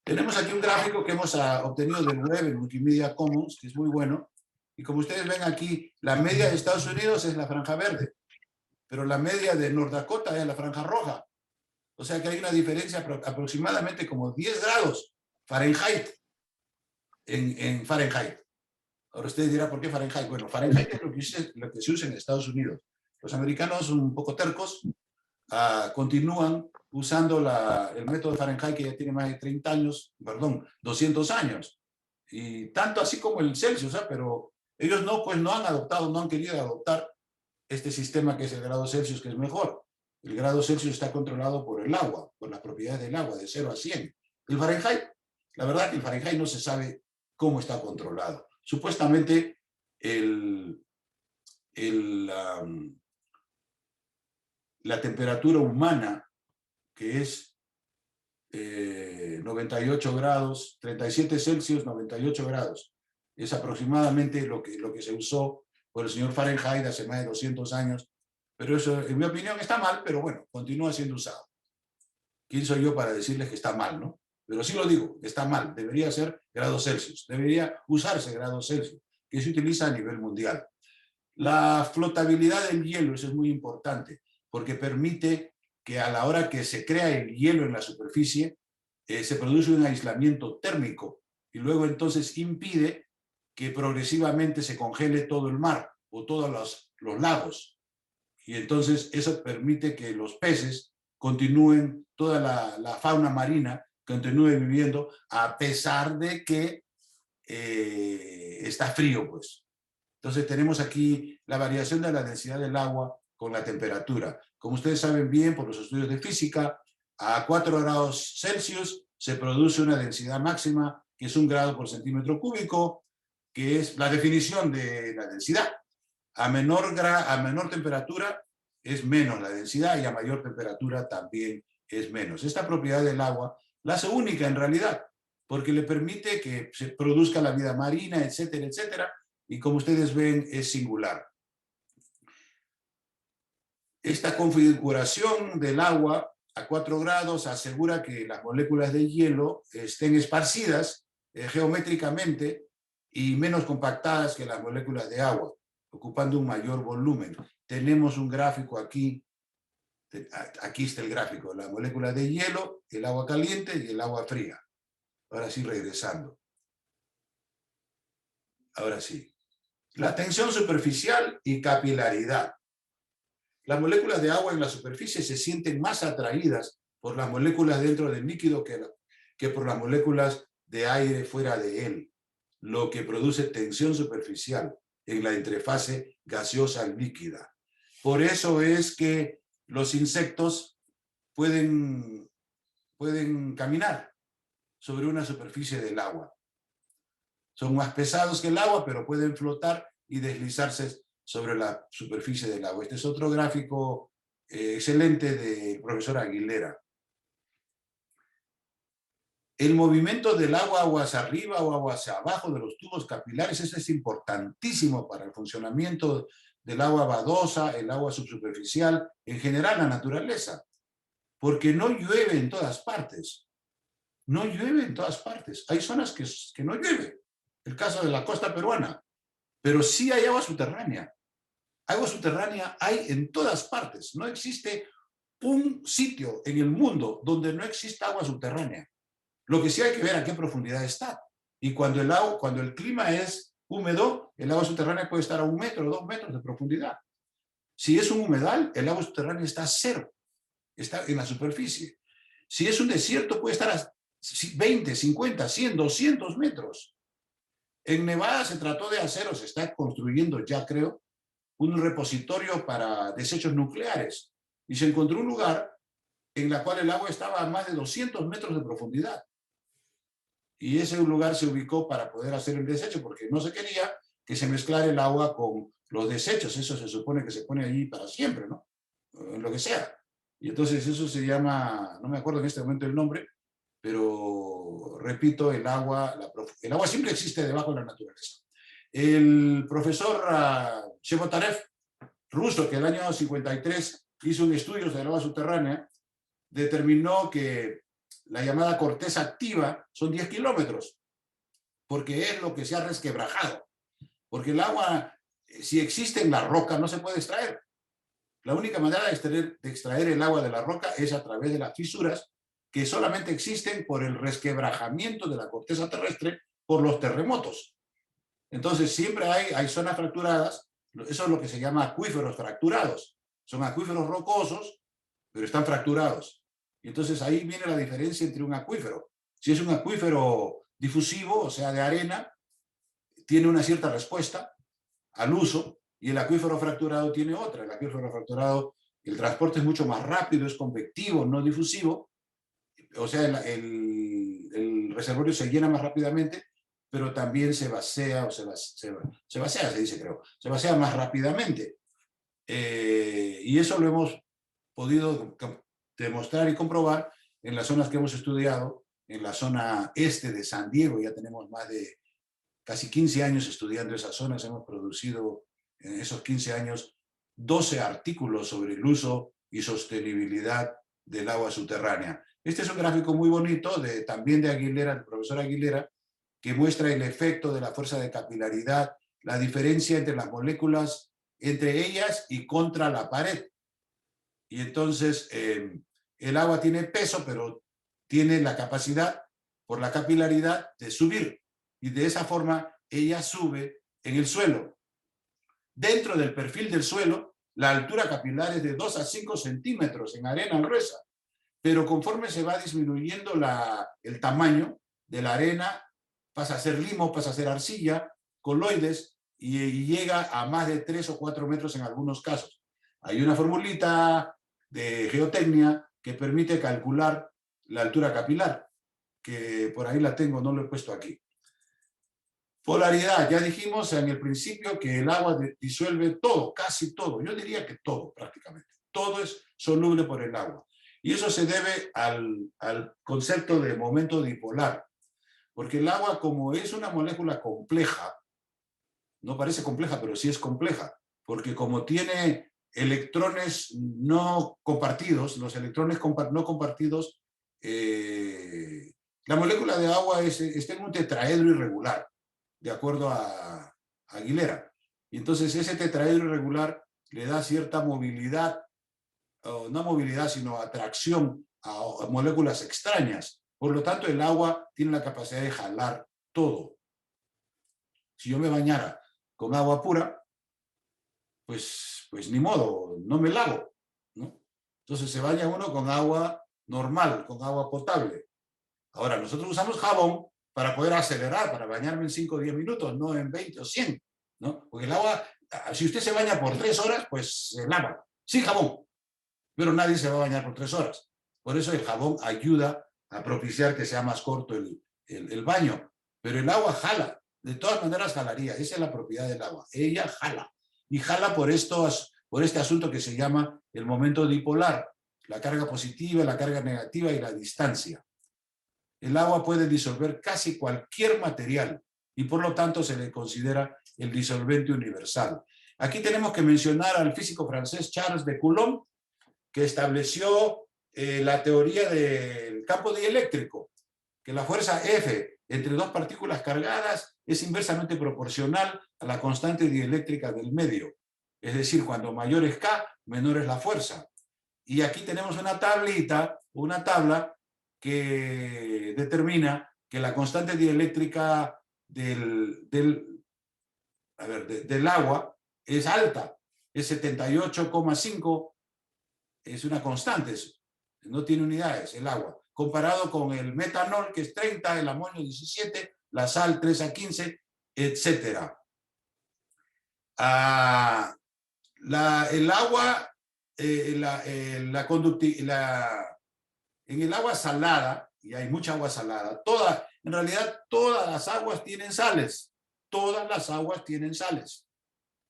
S1: Tenemos aquí un gráfico que hemos obtenido del web en Wikimedia Commons, que es muy bueno. Y como ustedes ven aquí, la media de Estados Unidos es la franja verde, pero la media de North Dakota es la franja roja. O sea que hay una diferencia aproximadamente como 10 grados Fahrenheit en Fahrenheit. Ahora ustedes dirán, ¿por qué Fahrenheit? Bueno, Fahrenheit es lo que se usa en Estados Unidos. Los americanos, un poco tercos, continúan usando el método de Fahrenheit, que ya tiene más de 30 años, perdón, 200 años. Y tanto así como el Celsius, pero ellos no han adoptado, no han querido adoptar este sistema que es el grado Celsius, que es mejor. El grado Celsius está controlado por el agua, por las propiedades del agua, de 0 a 100. El Fahrenheit, la verdad que el Fahrenheit no se sabe cómo está controlado. Supuestamente la temperatura humana, que es 98 grados, 37 Celsius, 98 grados, es aproximadamente lo que se usó por el señor Fahrenheit hace más de 200 años, pero eso, en mi opinión, está mal, pero bueno, continúa siendo usado. ¿Quién soy yo para decirles que está mal, no? Pero sí lo digo, está mal, debería ser grados Celsius, debería usarse grados Celsius, que se utiliza a nivel mundial. La flotabilidad del hielo, eso es muy importante, porque permite que a la hora que se crea el hielo en la superficie, se produce un aislamiento térmico y luego entonces impide que progresivamente se congele todo el mar o todos los lagos. Y entonces eso permite que los peces continúen, toda la fauna marina continúe viviendo a pesar de que está frío, pues. Entonces tenemos aquí la variación de la densidad del agua con la temperatura. Como ustedes saben bien por los estudios de física, a 4 grados Celsius se produce una densidad máxima, que es 1 grado por centímetro cúbico, que es la definición de la densidad. A menor temperatura es menos la densidad y a mayor temperatura también es menos. Esta propiedad del agua la hace única en realidad, porque le permite que se produzca la vida marina, etcétera, etcétera, y como ustedes ven es singular. Esta configuración del agua a 4 grados asegura que las moléculas de hielo estén esparcidas geométricamente y menos compactadas que las moléculas de agua, ocupando un mayor volumen. Tenemos un gráfico aquí, aquí está el gráfico, la molécula de hielo, el agua caliente y el agua fría. Ahora sí, regresando. Ahora sí. La tensión superficial y capilaridad. Las moléculas de agua en la superficie se sienten más atraídas por las moléculas dentro del líquido que por las moléculas de aire fuera de él, lo que produce tensión superficial en la interfase gaseosa líquida. Por eso es que los insectos pueden caminar sobre una superficie del agua. Son más pesados que el agua, pero pueden flotar y deslizarse sobre la superficie del agua. Este es otro gráfico excelente del profesor Aguilera. El movimiento del agua hacia arriba o agua hacia abajo de los tubos capilares, eso es importantísimo para el funcionamiento del agua vadosa, el agua subsuperficial, en general la naturaleza, porque no llueve en todas partes. No llueve en todas partes. Hay zonas que no llueve. El caso de la costa peruana. Pero sí hay agua subterránea. Agua subterránea hay en todas partes. No existe un sitio en el mundo donde no exista agua subterránea. Lo que sí hay que ver a qué profundidad está. Y cuando el clima es húmedo, el agua subterránea puede estar a 1 metro o 2 metros de profundidad. Si es un humedal, el agua subterránea está a 0. Está en la superficie. Si es un desierto, puede estar a 20, 50, 100, 200 metros. En Nevada se trató de hacer, o se está construyendo ya, creo, un repositorio para desechos nucleares. Y se encontró un lugar en el cual el agua estaba a más de 200 metros de profundidad. Y ese lugar se ubicó para poder hacer el desecho, porque no se quería que se mezclara el agua con los desechos. Eso se supone que se pone allí para siempre, ¿no? En lo que sea. Y entonces eso se llama, no me acuerdo en este momento el nombre, pero repito, el agua siempre existe debajo de la naturaleza. El profesor Shemotarev, ruso, que en el año 53 hizo un estudio sobre el agua subterránea, determinó que la llamada corteza activa son 10 kilómetros, porque es lo que se ha resquebrajado. Porque el agua, si existe en la roca, no se puede extraer. La única manera de extraer el agua de la roca es a través de las fisuras que solamente existen por el resquebrajamiento de la corteza terrestre por los terremotos. Entonces siempre hay zonas fracturadas, eso es lo que se llama acuíferos fracturados. Son acuíferos rocosos, pero están fracturados. Y entonces ahí viene la diferencia entre un acuífero. Si es un acuífero difusivo, o sea, de arena, tiene una cierta respuesta al uso, y el acuífero fracturado tiene otra. El acuífero fracturado, el transporte es mucho más rápido, es convectivo, no difusivo, o sea, el reservorio se llena más rápidamente, pero también se vacía, o se vacía, se dice, creo, se vacía más rápidamente. Y eso lo hemos podido demostrar y comprobar en las zonas que hemos estudiado, en la zona este de San Diego. Ya tenemos más de casi 15 años estudiando esas zonas. Hemos producido en esos 15 años 12 artículos sobre el uso y sostenibilidad del agua subterránea. Este es un gráfico muy bonito, también de Aguilera, del profesor Aguilera, que muestra el efecto de la fuerza de capilaridad, la diferencia entre las moléculas, entre ellas y contra la pared. Y entonces el agua tiene peso, pero tiene la capacidad, por la capilaridad, de subir. Y de esa forma ella sube en el suelo. Dentro del perfil del suelo, la altura capilar es de 2 a 5 centímetros en arena gruesa. Pero conforme se va disminuyendo el tamaño de la arena, pasa a ser limo, pasa a ser arcilla, coloides, y llega a más de 3 o 4 metros en algunos casos. Hay una formulita de geotecnia que permite calcular la altura capilar, que por ahí la tengo, no lo he puesto aquí. Polaridad, ya dijimos en el principio que el agua disuelve todo, casi todo, yo diría que todo prácticamente. Todo es soluble por el agua. Y eso se debe al concepto de momento dipolar, porque el agua, como es una molécula compleja, no parece compleja, pero sí es compleja, porque como tiene electrones no compartidos, los electrones no compartidos, la molécula de agua está en un tetraedro irregular, de acuerdo a Aguilera. Y entonces ese tetraedro irregular le da cierta movilidad, no movilidad, sino atracción a moléculas extrañas. Por lo tanto, el agua tiene la capacidad de jalar todo. Si yo me bañara con agua pura, pues ni modo, no me lavo, ¿no? Entonces se baña uno con agua normal, con agua potable. Ahora, nosotros usamos jabón para poder acelerar, para bañarme en 5 o 10 minutos, no en 20 o 100, ¿no? Porque el agua Si usted se baña por 3 horas, pues se lava, sin jabón. Pero nadie se va a bañar por 3 horas. Por eso el jabón ayuda a propiciar que sea más corto el baño. Pero el agua jala. De todas maneras jalaría. Esa es la propiedad del agua. Ella jala. Y jala por este asunto que se llama el momento dipolar. La carga positiva, la carga negativa y la distancia. El agua puede disolver casi cualquier material y por lo tanto se le considera el disolvente universal. Aquí tenemos que mencionar al físico francés Charles de Coulomb, que estableció la teoría del campo dieléctrico, que la fuerza F entre dos partículas cargadas es inversamente proporcional a la constante dieléctrica del medio. Es decir, cuando mayor es K, menor es la fuerza. Y aquí tenemos una tabla que determina que la constante dieléctrica del agua es alta, es 78,5, es una constante, no tiene unidades el agua, comparado con el metanol, que es 30, el amonio 17, la sal 3 a 15, etc. El agua, en el agua salada, y hay mucha agua salada, en realidad todas las aguas tienen sales, todas las aguas tienen sales.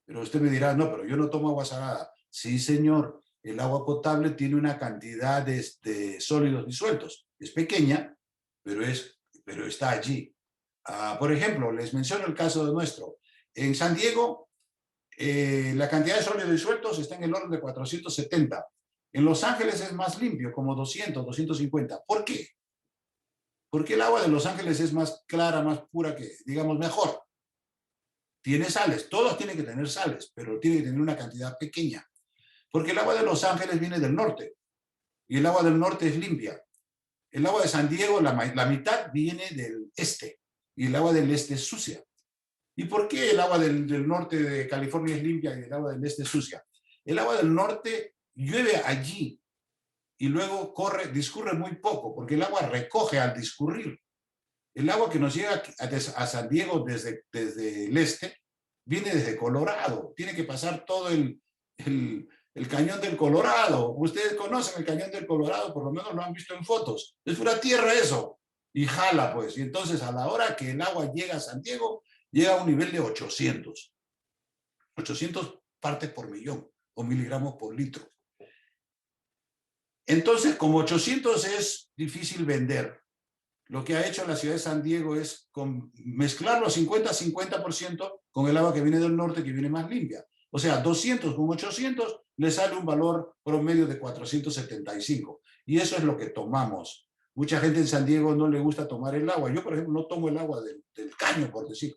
S1: Pero usted me dirá, no, pero yo no tomo agua salada. Sí, señor, el agua potable tiene una cantidad de sólidos disueltos. Es pequeña, pero está allí. Por ejemplo, les menciono el caso de nuestro. En San Diego, la cantidad de sólidos disueltos está en el orden de 470. En Los Ángeles es más limpio, como 200, 250. ¿Por qué? Porque el agua de Los Ángeles es más clara, más pura, que, digamos, mejor. Tiene sales, todos tienen que tener sales, pero tiene que tener una cantidad pequeña. Porque el agua de Los Ángeles viene del norte, y el agua del norte es limpia. El agua de San Diego, la mitad viene del este, y el agua del este es sucia. ¿Y por qué el agua del norte de California es limpia y el agua del este es sucia? El agua del norte llueve allí y luego discurre muy poco, porque el agua recoge al discurrir. El agua que nos llega a San Diego desde el este viene desde Colorado. Tiene que pasar todo el cañón del Colorado. Ustedes conocen el cañón del Colorado, por lo menos lo han visto en fotos. Es pura tierra eso. Y jala, pues. Y entonces, a la hora que el agua llega a San Diego, llega a un nivel de 800. 800 partes por millón o miligramos por litro. Entonces, como 800 es difícil vender, lo que ha hecho la ciudad de San Diego es mezclarlo 50-50% con el agua que viene del norte, que viene más limpia. O sea, 200 con 800 le sale un valor promedio de 475. Y eso es lo que tomamos. Mucha gente en San Diego no le gusta tomar el agua. Yo, por ejemplo, no tomo el agua del caño, por decir,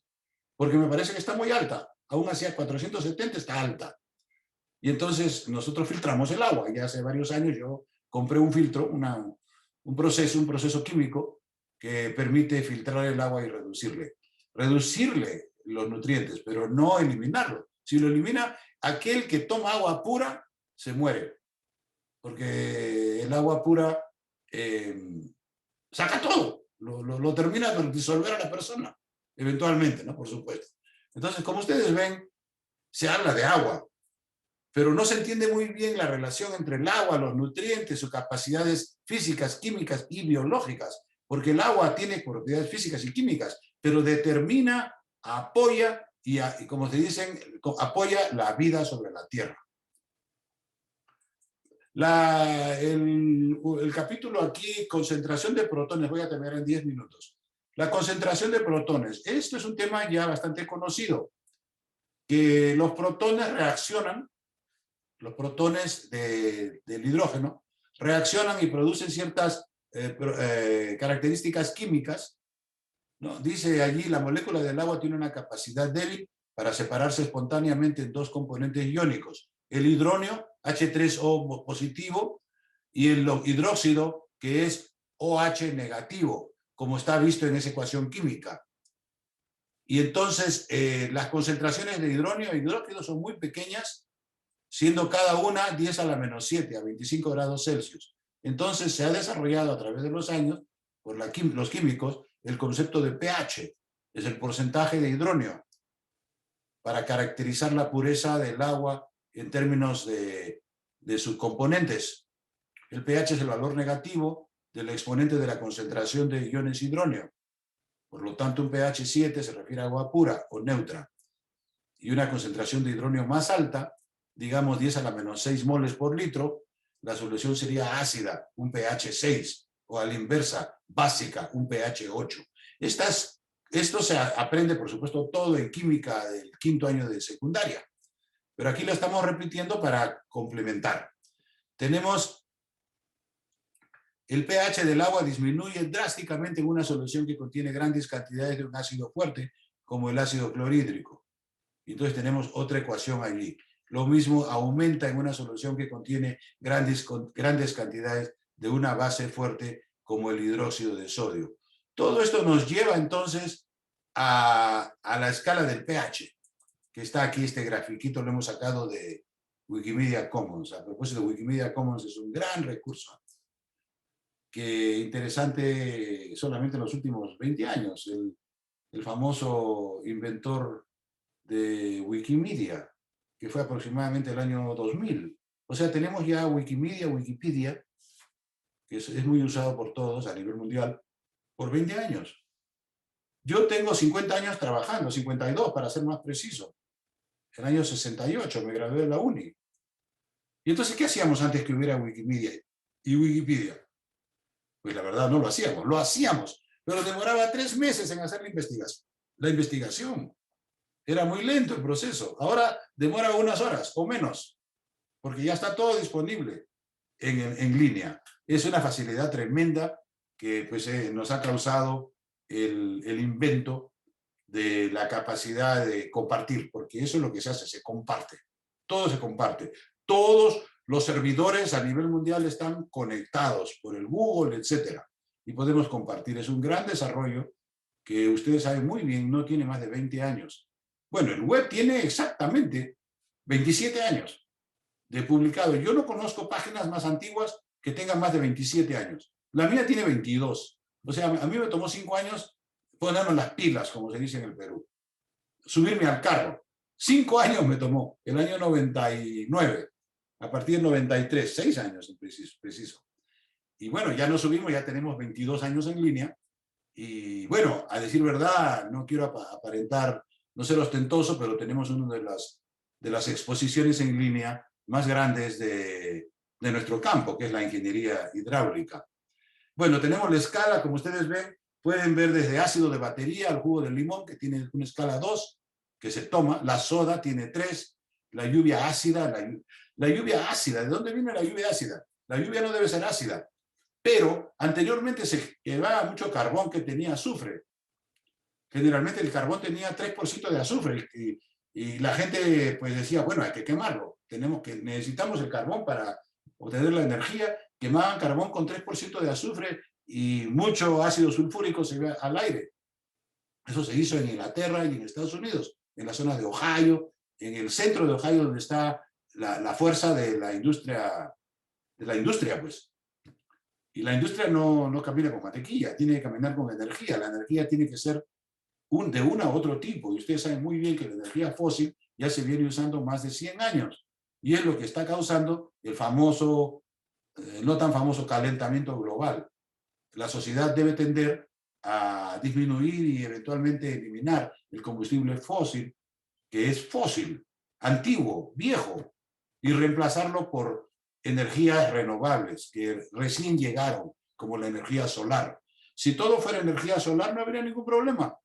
S1: porque me parece que está muy alta. Aún así, a 470 está alta. Y entonces nosotros filtramos el agua. Ya hace varios años yo compré un filtro, un proceso químico que permite filtrar el agua y reducirle los nutrientes, pero no eliminarlo. Si lo elimina, aquel que toma agua pura se muere, porque el agua pura saca todo, lo termina por disolver a la persona, eventualmente, ¿no? Por supuesto. Entonces, como ustedes ven, se habla de agua, pero no se entiende muy bien la relación entre el agua, los nutrientes, sus capacidades físicas, químicas y biológicas, porque el agua tiene propiedades físicas y químicas, pero determina, apoya y como se dicen, apoya la vida sobre la Tierra. El capítulo aquí, concentración de protones, voy a terminar en 10 minutos. La concentración de protones, esto es un tema ya bastante conocido, que los protones reaccionan, los protones del hidrógeno, reaccionan y producen ciertas características químicas, ¿no? Dice allí, la molécula del agua tiene una capacidad débil para separarse espontáneamente en dos componentes iónicos, el hidrógeno, H3O positivo, y el hidróxido, que es OH negativo, como está visto en esa ecuación química. Y entonces las concentraciones de hidrógeno y hidróxido son muy pequeñas, siendo cada una 10 a la menos 7, a 25 grados Celsius. Entonces se ha desarrollado a través de los años, por los químicos, el concepto de pH, es el porcentaje de hidrógeno. para caracterizar la pureza del agua en términos de sus componentes. El pH es el valor negativo del exponente de la concentración de iones hidróneo. Por lo tanto, un pH 7 se refiere a agua pura o neutra. Y una concentración de hidróneo más alta, digamos 10 a la menos 6 moles por litro, la solución sería ácida, un pH 6, o a la inversa, básica, un pH 8. Esto se aprende, por supuesto, todo en química del quinto año de secundaria. Pero aquí lo estamos repitiendo para complementar. Tenemos el pH del agua disminuye drásticamente en una solución que contiene grandes cantidades de un ácido fuerte, como el ácido clorhídrico. Entonces tenemos otra ecuación allí. Lo mismo aumenta en una solución que contiene grandes cantidades de una base fuerte, como el hidróxido de sodio. Todo esto nos lleva entonces a la escala del pH, que está aquí, este grafiquito lo hemos sacado de Wikimedia Commons. A propósito, Wikimedia Commons es un gran recurso que interesante solamente en los últimos 20 años. El famoso inventor de Wikimedia, que fue aproximadamente el año 2000. O sea, tenemos ya Wikipedia, que es muy usado por todos a nivel mundial, por 20 años. Yo tengo 50 años trabajando, 52 para ser más preciso. En el año 68 me gradué de la uni. Y entonces, ¿qué hacíamos antes que hubiera Wikimedia y Wikipedia? Pues la verdad no lo hacíamos, pero demoraba 3 meses en hacer la investigación. Era muy lento el proceso. Ahora demora unas horas o menos, porque ya está todo disponible en línea. Es una facilidad tremenda que pues, nos ha causado el invento de la capacidad de compartir, porque eso es lo que se hace, se comparte. Todo se comparte. Todos los servidores a nivel mundial están conectados por el Google, etcétera, y podemos compartir. Es un gran desarrollo que ustedes saben muy bien, no tiene más de 20 años. Bueno, el web tiene exactamente 27 años de publicado. Yo no conozco páginas más antiguas que tengan más de 27 años. La mía tiene 22. O sea, a mí me tomó 5 años ponerme las pilas, como se dice en el Perú. Subirme al carro. 5 años me tomó, el año 99. A partir del 93, 6 años preciso. Y bueno, ya nos subimos, ya tenemos 22 años en línea. Y bueno, a decir verdad, no quiero aparentar, no ser ostentoso, pero tenemos una de las exposiciones en línea más grandes de nuestro campo, que es la ingeniería hidráulica. Bueno, tenemos la escala, como ustedes ven, pueden ver desde ácido de batería al jugo de limón, que tiene una escala 2, que se toma, la soda tiene 3, la lluvia ácida, la lluvia ácida, ¿de dónde viene la lluvia ácida? La lluvia no debe ser ácida, pero anteriormente se quemaba mucho carbón que tenía azufre. Generalmente el carbón tenía 3% de azufre y la gente pues decía, bueno, hay que quemarlo, necesitamos el carbón para obtener la energía. Quemaban carbón con 3% de azufre y mucho ácido sulfúrico se iba al aire. Eso se hizo en Inglaterra y en Estados Unidos, en la zona de Ohio, en el centro de Ohio, donde está la fuerza de la industria, pues. Y la industria no camina con mantequilla, tiene que caminar con energía. La energía tiene que ser de una u otro tipo. Y ustedes saben muy bien que la energía fósil ya se viene usando más de 100 años. Y es lo que está causando el famoso, no tan famoso calentamiento global. La sociedad debe tender a disminuir y eventualmente eliminar el combustible fósil, que es fósil, antiguo, viejo, y reemplazarlo por energías renovables que recién llegaron, como la energía solar. Si todo fuera energía solar, no habría ningún problema.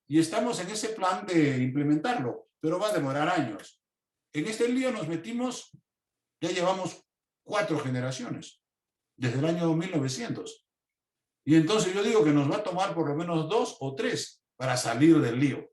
S1: Y estamos en ese plan de implementarlo, pero va a demorar años. En este lío nos metimos, ya llevamos 4 generaciones, desde el año 1900. Y entonces yo digo que nos va a tomar por lo menos 2 o 3 para salir del lío.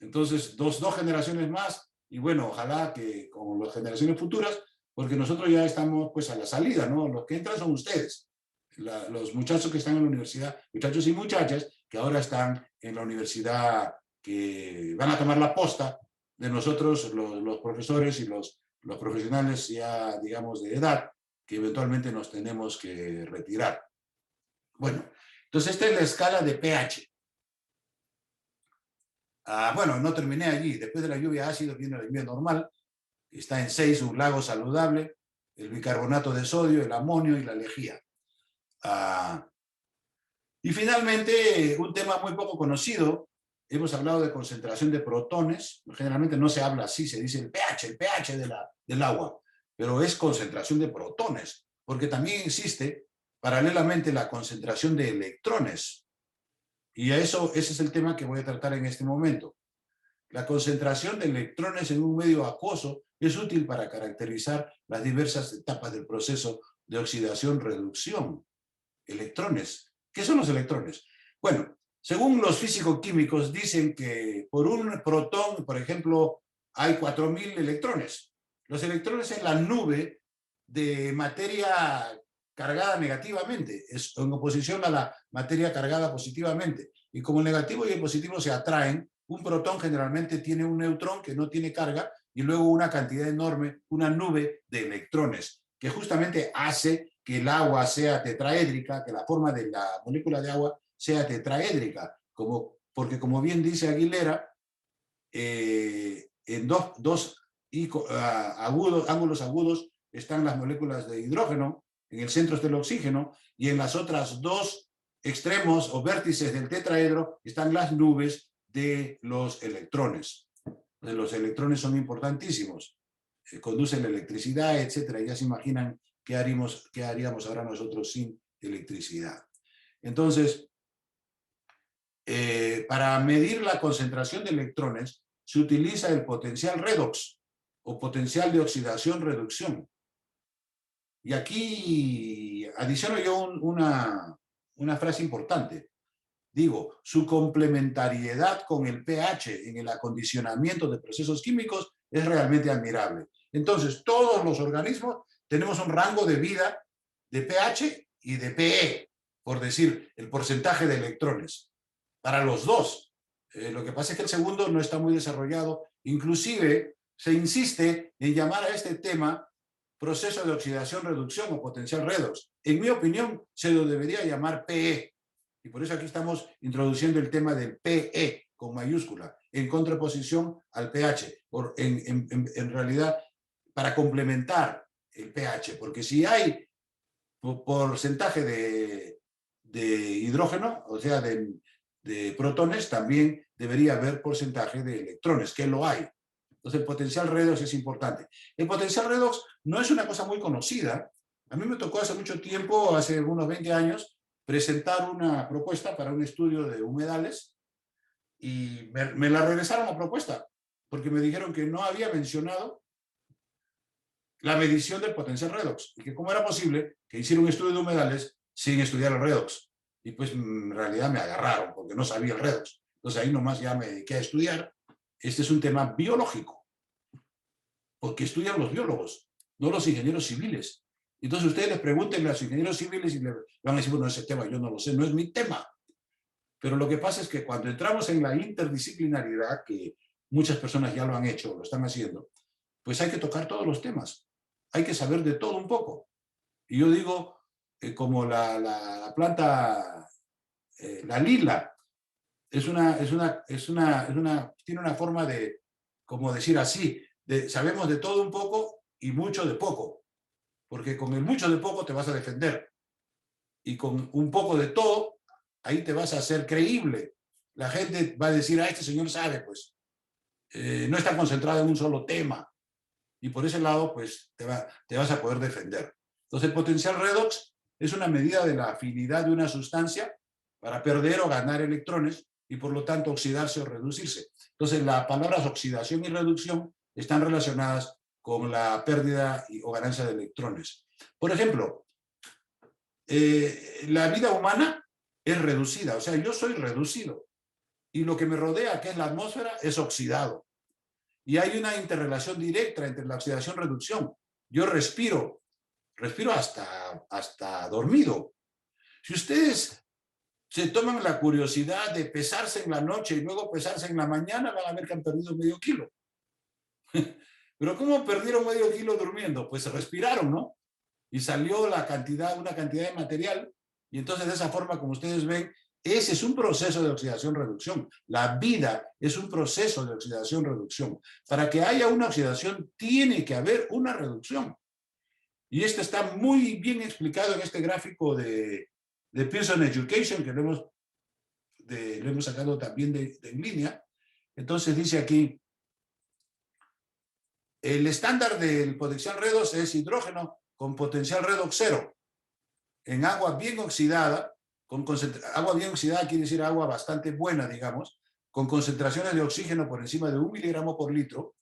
S1: Entonces, dos generaciones más, y bueno, ojalá que con las generaciones futuras, porque nosotros ya estamos pues a la salida, ¿no? Los que entran son ustedes, los muchachos que están en la universidad, muchachos y muchachas que ahora están en la universidad, que van a tomar la posta de nosotros, los profesores y los profesionales ya, digamos, de edad, que eventualmente nos tenemos que retirar. Bueno, entonces esta es la escala de pH. Bueno, no terminé allí. Después de la lluvia ácida viene la lluvia normal. Está en 6, un lago saludable, el bicarbonato de sodio, el amonio y la lejía. Ah, y finalmente, un tema muy poco conocido, hemos hablado de concentración de protones, generalmente no se habla así, se dice el pH del agua, pero es concentración de protones, porque también existe paralelamente la concentración de electrones. Y ese es el tema que voy a tratar en este momento. La concentración de electrones en un medio acuoso es útil para caracterizar las diversas etapas del proceso de oxidación-reducción. Electrones. ¿Qué son los electrones? Bueno, según los físico-químicos dicen que por un protón, por ejemplo, hay 4.000 electrones. Los electrones es la nube de materia cargada negativamente, es en oposición a la materia cargada positivamente. Y como el negativo y el positivo se atraen, un protón generalmente tiene un neutrón que no tiene carga y luego una cantidad enorme, una nube de electrones, que justamente hace que el agua sea tetraédrica, que la forma de la molécula de agua sea tetraédrica, porque como bien dice Aguilera, en dos ángulos agudos están las moléculas de hidrógeno, en el centro está el oxígeno, y en las otras dos extremos o vértices del tetraedro están las nubes de los electrones. Los electrones son importantísimos, conducen la electricidad, etcétera. Ya se imaginan qué haríamos ahora nosotros sin electricidad. Entonces, para medir la concentración de electrones se utiliza el potencial redox o potencial de oxidación-reducción. Y aquí adiciono yo una frase importante. Digo, su complementariedad con el pH en el acondicionamiento de procesos químicos es realmente admirable. Entonces, todos los organismos tenemos un rango de vida de pH y de PE, por decir, el porcentaje de electrones, para los dos. Lo que pasa es que el segundo no está muy desarrollado. Inclusive, se insiste en llamar a este tema proceso de oxidación-reducción o potencial redox. En mi opinión, se lo debería llamar PE. Y por eso aquí estamos introduciendo el tema del PE con mayúscula, en contraposición al pH, en realidad para complementar el pH, porque si hay porcentaje de hidrógeno, o sea, de protones, también debería haber porcentaje de electrones, que lo hay. Entonces el potencial redox es importante. El potencial redox no es una cosa muy conocida. A mí me tocó hace mucho tiempo, hace unos 20 años, presentar una propuesta para un estudio de humedales y me la regresaron la propuesta porque me dijeron que no había mencionado la medición del potencial redox y que cómo era posible que hiciera un estudio de humedales sin estudiar el redox. Y pues en realidad me agarraron porque no sabía el redox. Entonces ahí nomás ya me dediqué a estudiar. Este es un tema biológico, porque estudian los biólogos, no los ingenieros civiles. Entonces ustedes les pregunten a los ingenieros civiles y le van a decir, bueno, ese tema yo no lo sé, no es mi tema. Pero lo que pasa es que cuando entramos en la interdisciplinaridad, que muchas personas ya lo han hecho, lo están haciendo, pues hay que tocar todos los temas. Hay que saber de todo un poco. Y yo digo, como la planta, la lila, tiene una forma de, como decir así, sabemos de todo un poco y mucho de poco. Porque con el mucho de poco te vas a defender. Y con un poco de todo, ahí te vas a hacer creíble. La gente va a decir, este señor sabe, pues, no está concentrado en un solo tema. Y por ese lado, pues, te vas a poder defender. Entonces, el potencial redox es una medida de la afinidad de una sustancia para perder o ganar electrones y, por lo tanto, oxidarse o reducirse. Entonces, las palabras oxidación y reducción están relacionadas con la pérdida o ganancia de electrones. Por ejemplo, la vida humana es reducida, o sea, yo soy reducido y lo que me rodea, que es la atmósfera, es oxidado. Y hay una interrelación directa entre la oxidación y reducción. Yo respiro hasta dormido. Si ustedes se toman la curiosidad de pesarse en la noche y luego pesarse en la mañana, van a ver que han perdido medio kilo. Pero ¿cómo perdieron medio kilo durmiendo? Pues respiraron, ¿no? Y salió una cantidad de material. Y entonces de esa forma, como ustedes ven, Ese es un proceso de oxidación-reducción. La vida es un proceso de oxidación-reducción. Para que haya una oxidación, tiene que haber una reducción. Y esto está muy bien explicado en este gráfico de Pearson Education, que lo hemos sacado también en línea. Entonces dice aquí, el estándar del potencial redox es hidrógeno con potencial redox 0 en agua bien oxidada. Agua bien oxidada quiere decir agua bastante buena, digamos, con concentraciones de oxígeno por encima de 1 miligramo por litro.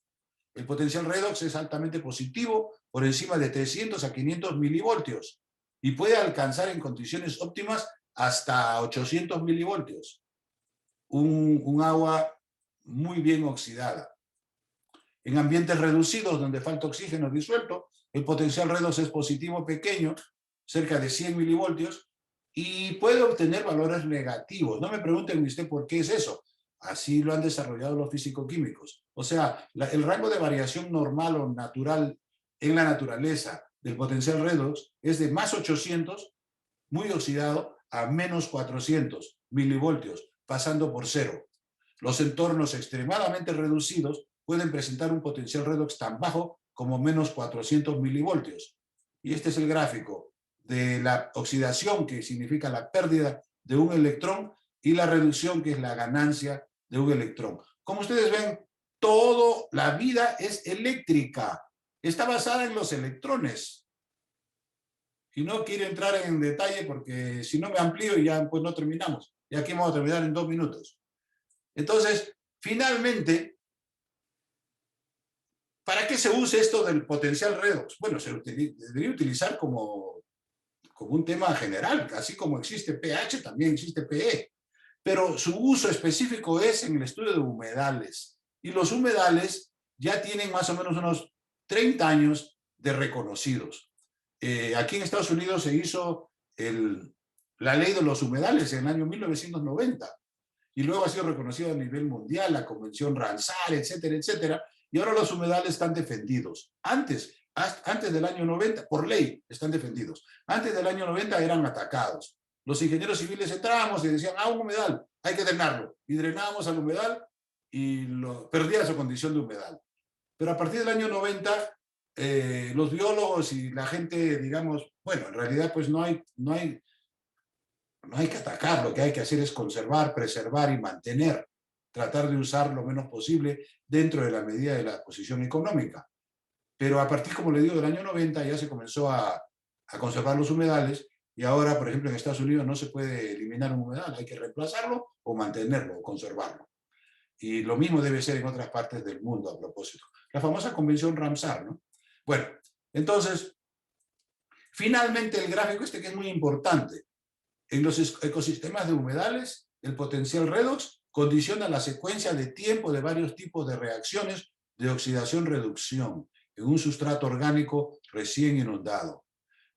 S1: El potencial redox es altamente positivo, por encima de 300 a 500 milivoltios, y puede alcanzar en condiciones óptimas hasta 800 milivoltios. Un agua muy bien oxidada. En ambientes reducidos, donde falta oxígeno disuelto, el potencial redox es positivo pequeño, cerca de 100 milivoltios, y puede obtener valores negativos. No me pregunten usted por qué es eso. Así lo han desarrollado los físico-químicos. O sea, el rango de variación normal o natural en la naturaleza del potencial redox es de más 800, muy oxidado, a menos 400 milivoltios, pasando por cero. Los entornos extremadamente reducidos pueden presentar un potencial redox tan bajo como menos 400 milivoltios. Y este es el gráfico de la oxidación, que significa la pérdida de un electrón, y la reducción, que es la ganancia de un electrón. Como ustedes ven, toda la vida es eléctrica. Está basada en los electrones. Y no quiero entrar en detalle porque si no me amplío y ya pues no terminamos. Y aquí vamos a terminar en 2 minutos. Entonces, finalmente, ¿para qué se usa esto del potencial redox? Bueno, se debería utilizar como un tema general. Así como existe pH, también existe PE. Pero su uso específico es en el estudio de humedales. Y los humedales ya tienen más o menos unos 30 años de reconocidos. Aquí en Estados Unidos se hizo la ley de los humedales en el año 1990. Y luego ha sido reconocido a nivel mundial, la Convención Ramsar, etcétera, etcétera. Y ahora los humedales están defendidos. Antes del año 90, por ley, están defendidos. Antes del año 90 eran atacados. Los ingenieros civiles entrábamos y decían, un humedal, hay que drenarlo. Y drenábamos al humedal y perdía su condición de humedal. Pero a partir del año 90, los biólogos y la gente, digamos, bueno, en realidad pues no hay que atacar, lo que hay que hacer es conservar, preservar y mantener, tratar de usar lo menos posible dentro de la medida de la posición económica. Pero a partir, como le digo, del año 90 ya se comenzó a conservar los humedales, y ahora, por ejemplo, en Estados Unidos no se puede eliminar un humedal, hay que reemplazarlo o mantenerlo o conservarlo. Y lo mismo debe ser en otras partes del mundo a propósito. La famosa Convención Ramsar, ¿no? Bueno, entonces, finalmente el gráfico que es muy importante. En los ecosistemas de humedales, el potencial redox condiciona la secuencia de tiempo de varios tipos de reacciones de oxidación-reducción en un sustrato orgánico recién inundado,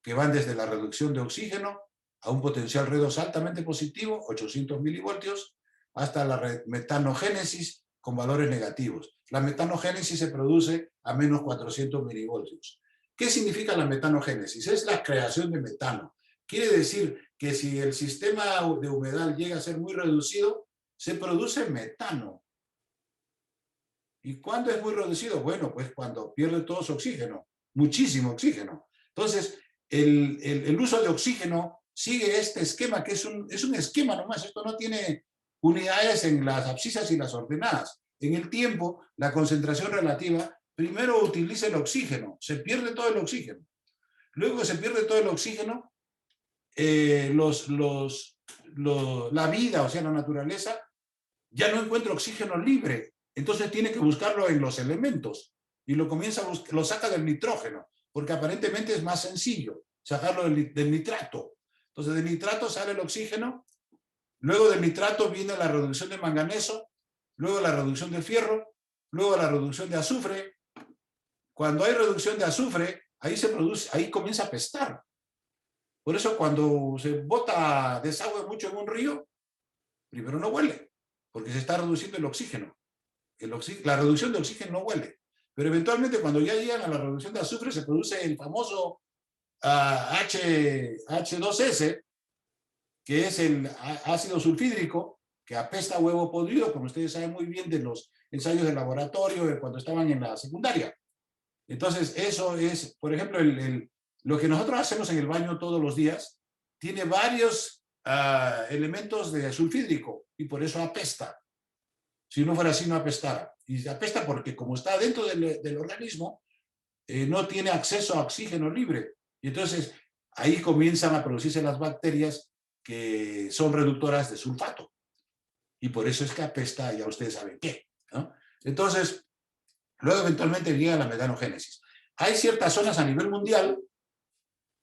S1: que van desde la reducción de oxígeno a un potencial redox altamente positivo, 800 milivoltios, hasta la metanogénesis con valores negativos. La metanogénesis se produce a menos 400 milivoltios. ¿Qué significa la metanogénesis? Es la creación de metano. Quiere decir que si el sistema de humedal llega a ser muy reducido, se produce metano. ¿Y cuándo es muy reducido? Bueno, pues cuando pierde todo su oxígeno, muchísimo oxígeno. Entonces, el uso de oxígeno sigue este esquema, que es un esquema nomás. Esto no tiene unidades en las abscisas y las ordenadas. En el tiempo, la concentración relativa primero utiliza el oxígeno, se pierde todo el oxígeno. Luego que se pierde todo el oxígeno, la vida, o sea, la naturaleza, ya no encuentra oxígeno libre. Entonces tiene que buscarlo en los elementos y lo saca del nitrógeno, porque aparentemente es más sencillo sacarlo del nitrato. Entonces del nitrato sale el oxígeno, luego del nitrato viene la reducción de manganeso, luego la reducción de fierro, luego la reducción de azufre. Cuando hay reducción de azufre, ahí comienza a apestar. Por eso cuando se bota desagüe mucho en un río, primero no huele, porque se está reduciendo el oxígeno. La reducción de oxígeno no huele. Pero eventualmente cuando ya llegan a la reducción de azufre se produce el famoso H2S, que es el ácido sulfídrico, que apesta a huevo podrido, como ustedes saben muy bien de los ensayos de laboratorio de cuando estaban en la secundaria. Entonces, eso es, por ejemplo, lo que nosotros hacemos en el baño todos los días, tiene varios elementos de sulfídrico y por eso apesta. Si no fuera así, no apestara. Y apesta porque como está dentro del organismo, no tiene acceso a oxígeno libre. Y entonces, ahí comienzan a producirse las bacterias que son reductoras de sulfato. Y por eso es que apesta, ya ustedes saben qué, ¿no? Entonces, luego eventualmente llega la metanogénesis. Hay ciertas zonas a nivel mundial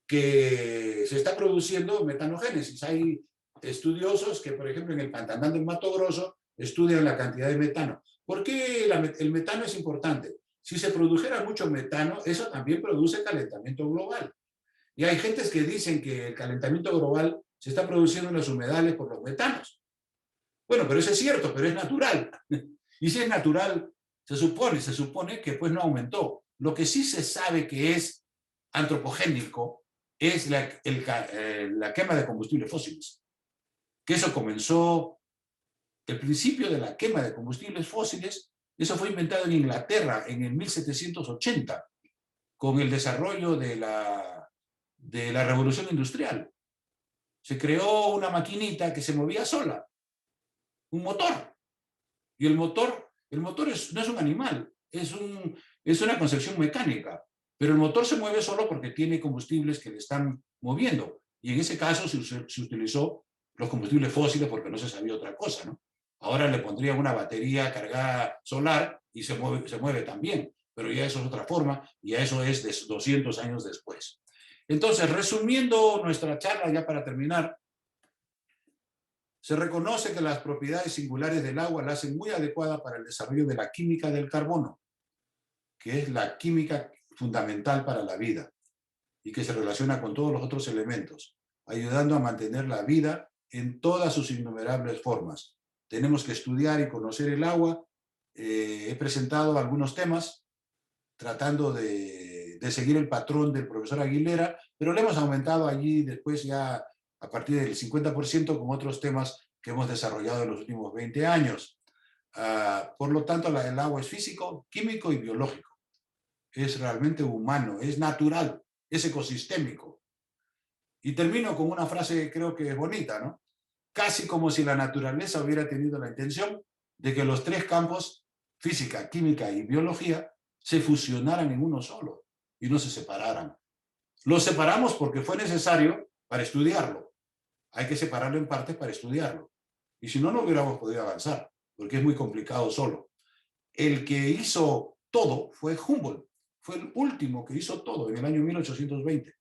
S1: que se está produciendo metanogénesis. Hay estudiosos que, por ejemplo, en el Pantanal del Mato Grosso estudian la cantidad de metano. ¿Por qué el metano es importante? Si se produjera mucho metano, eso también produce calentamiento global. Y hay gentes que dicen que el calentamiento global se está produciendo en los humedales por los metanos. Bueno, pero eso es cierto, pero es natural. Y si es natural, se supone que pues no aumentó. Lo que sí se sabe que es antropogénico es la quema de combustibles fósiles. Que eso comenzó, el principio de la quema de combustibles fósiles, eso fue inventado en Inglaterra en el 1780, con el desarrollo de la revolución industrial. Se creó una maquinita que se movía sola, un motor. Y el motor no es un animal, es una concepción mecánica. Pero el motor se mueve solo porque tiene combustibles que le están moviendo. Y en ese caso se utilizó los combustibles fósiles porque no se sabía otra cosa, ¿no? Ahora le pondrían una batería cargada solar y se mueve también. Pero ya eso es otra forma y ya eso es de 200 años después. Entonces, resumiendo nuestra charla ya para terminar, se reconoce que las propiedades singulares del agua la hacen muy adecuada para el desarrollo de la química del carbono, que es la química fundamental para la vida y que se relaciona con todos los otros elementos, ayudando a mantener la vida en todas sus innumerables formas. Tenemos que estudiar y conocer el agua. He presentado algunos temas tratando de seguir el patrón del profesor Aguilera, pero le hemos aumentado allí después ya a partir del 50% con otros temas que hemos desarrollado en los últimos 20 años. Por lo tanto, el agua es físico, químico y biológico. Es realmente humano, es natural, es ecosistémico. Y termino con una frase que creo que es bonita, ¿no? Casi como si la naturaleza hubiera tenido la intención de que los tres campos, física, química y biología, se fusionaran en uno solo y no se separaran. Lo separamos porque fue necesario para estudiarlo. Hay que separarlo en partes para estudiarlo. Y si no, no hubiéramos podido avanzar, porque es muy complicado solo. El que hizo todo fue Humboldt. Fue el último que hizo todo en el año 1820.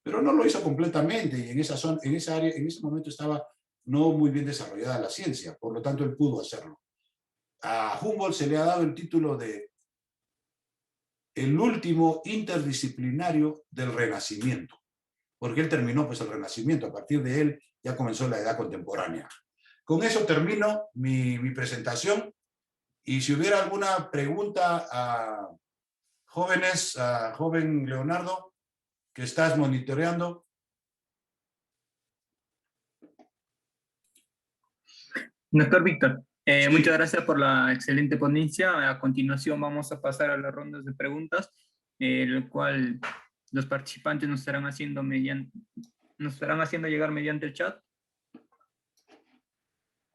S1: Pero no lo hizo completamente y en esa área, en ese momento estaba no muy bien desarrollada la ciencia. Por lo tanto, él pudo hacerlo. A Humboldt se le ha dado el título de el último interdisciplinario del Renacimiento, porque él terminó pues el Renacimiento, a partir de él ya comenzó la edad contemporánea. Con eso termino mi presentación y si hubiera alguna pregunta a jóvenes, a joven Leonardo, que estás monitoreando.
S2: Doctor Víctor,
S1: Sí.
S2: muchas gracias por la excelente ponencia. A continuación vamos a pasar a las rondas de preguntas, el cual los participantes nos estarán haciendo llegar mediante el chat.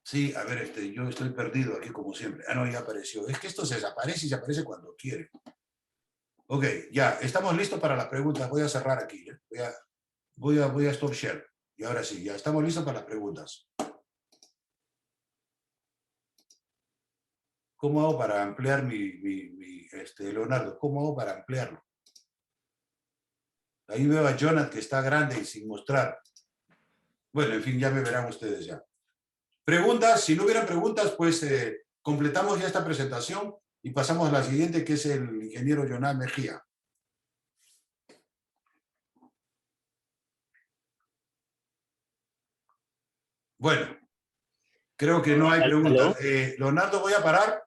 S1: Sí, a ver, yo estoy perdido aquí como siempre. Ah, no, ya apareció. Es que esto se desaparece y se aparece cuando quiere. Ok, ya, estamos listos para las preguntas. Voy a cerrar aquí. Voy a stop share. Y ahora sí, ya estamos listos para las preguntas. ¿Cómo hago para ampliar Leonardo? ¿Cómo hago para ampliarlo? Ahí veo a Jonathan que está grande y sin mostrar. Bueno, en fin, ya me verán ustedes ya. Preguntas, si no hubieran preguntas, pues completamos ya esta presentación y pasamos a la siguiente, que es el ingeniero Jonathan Mejía. Bueno, creo que no hay preguntas. Leonardo, voy a parar.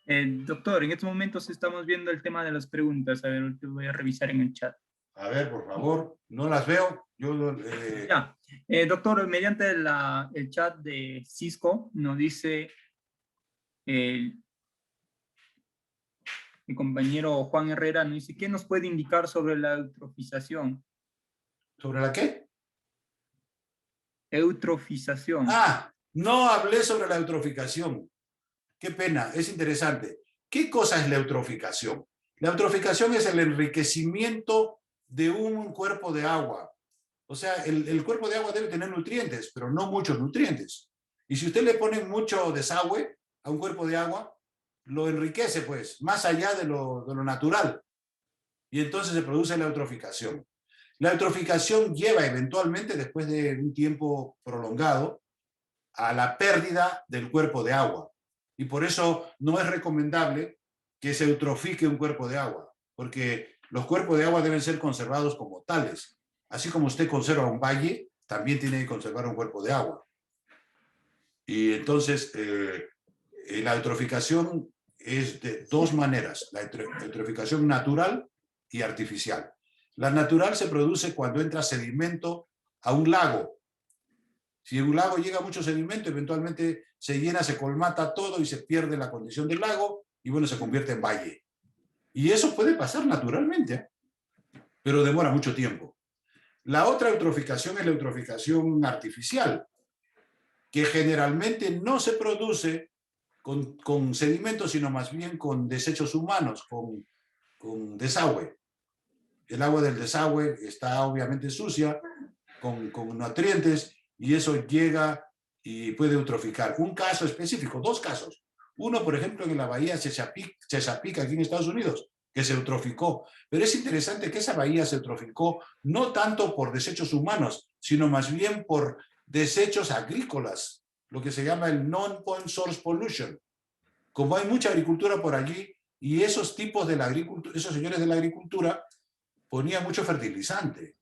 S2: Doctor, en estos momentos estamos viendo el tema de las preguntas. A ver, te voy a revisar en el chat.
S1: A ver, por favor, no las veo. Yo,
S2: Ya. Doctor, mediante el chat de Cisco nos dice el, mi compañero Juan Herrera, nos dice, ¿qué nos puede indicar sobre la eutrofización?
S1: ¿Sobre la qué?
S2: Eutrofización.
S1: Ah, no hablé sobre la eutroficación. Qué pena, es interesante. ¿Qué cosa es la eutroficación? La eutroficación es el enriquecimiento de un cuerpo de agua. O sea, el cuerpo de agua debe tener nutrientes, pero no muchos nutrientes. Y si usted le pone mucho desagüe a un cuerpo de agua, lo enriquece, pues, más allá de lo natural. Y entonces se produce la eutroficación. La eutroficación lleva eventualmente, después de un tiempo prolongado, a la pérdida del cuerpo de agua. Y por eso no es recomendable que se eutrofique un cuerpo de agua, porque los cuerpos de agua deben ser conservados como tales. Así como usted conserva un valle, también tiene que conservar un cuerpo de agua. Y entonces, la eutroficación es de dos maneras, la eutroficación natural y artificial. La natural se produce cuando entra sedimento a un lago. Si en un lago llega mucho sedimento, eventualmente se llena, se colmata todo y se pierde la condición del lago y bueno, se convierte en valle. Y eso puede pasar naturalmente, pero demora mucho tiempo. La otra eutroficación es la eutroficación artificial, que generalmente no se produce con sedimentos, sino más bien con desechos humanos, con desagüe. El agua del desagüe está obviamente sucia, con nutrientes, y eso llega y puede eutroficar. Un caso específico, dos casos. Uno, por ejemplo, en la bahía Chesapeake, aquí en Estados Unidos, que se eutroficó. Pero es interesante que esa bahía se eutroficó no tanto por desechos humanos, sino más bien por desechos agrícolas, lo que se llama el non-point source pollution. Como hay mucha agricultura por allí, y esos tipos de la agricultura, esos señores de la agricultura ponían mucho fertilizante.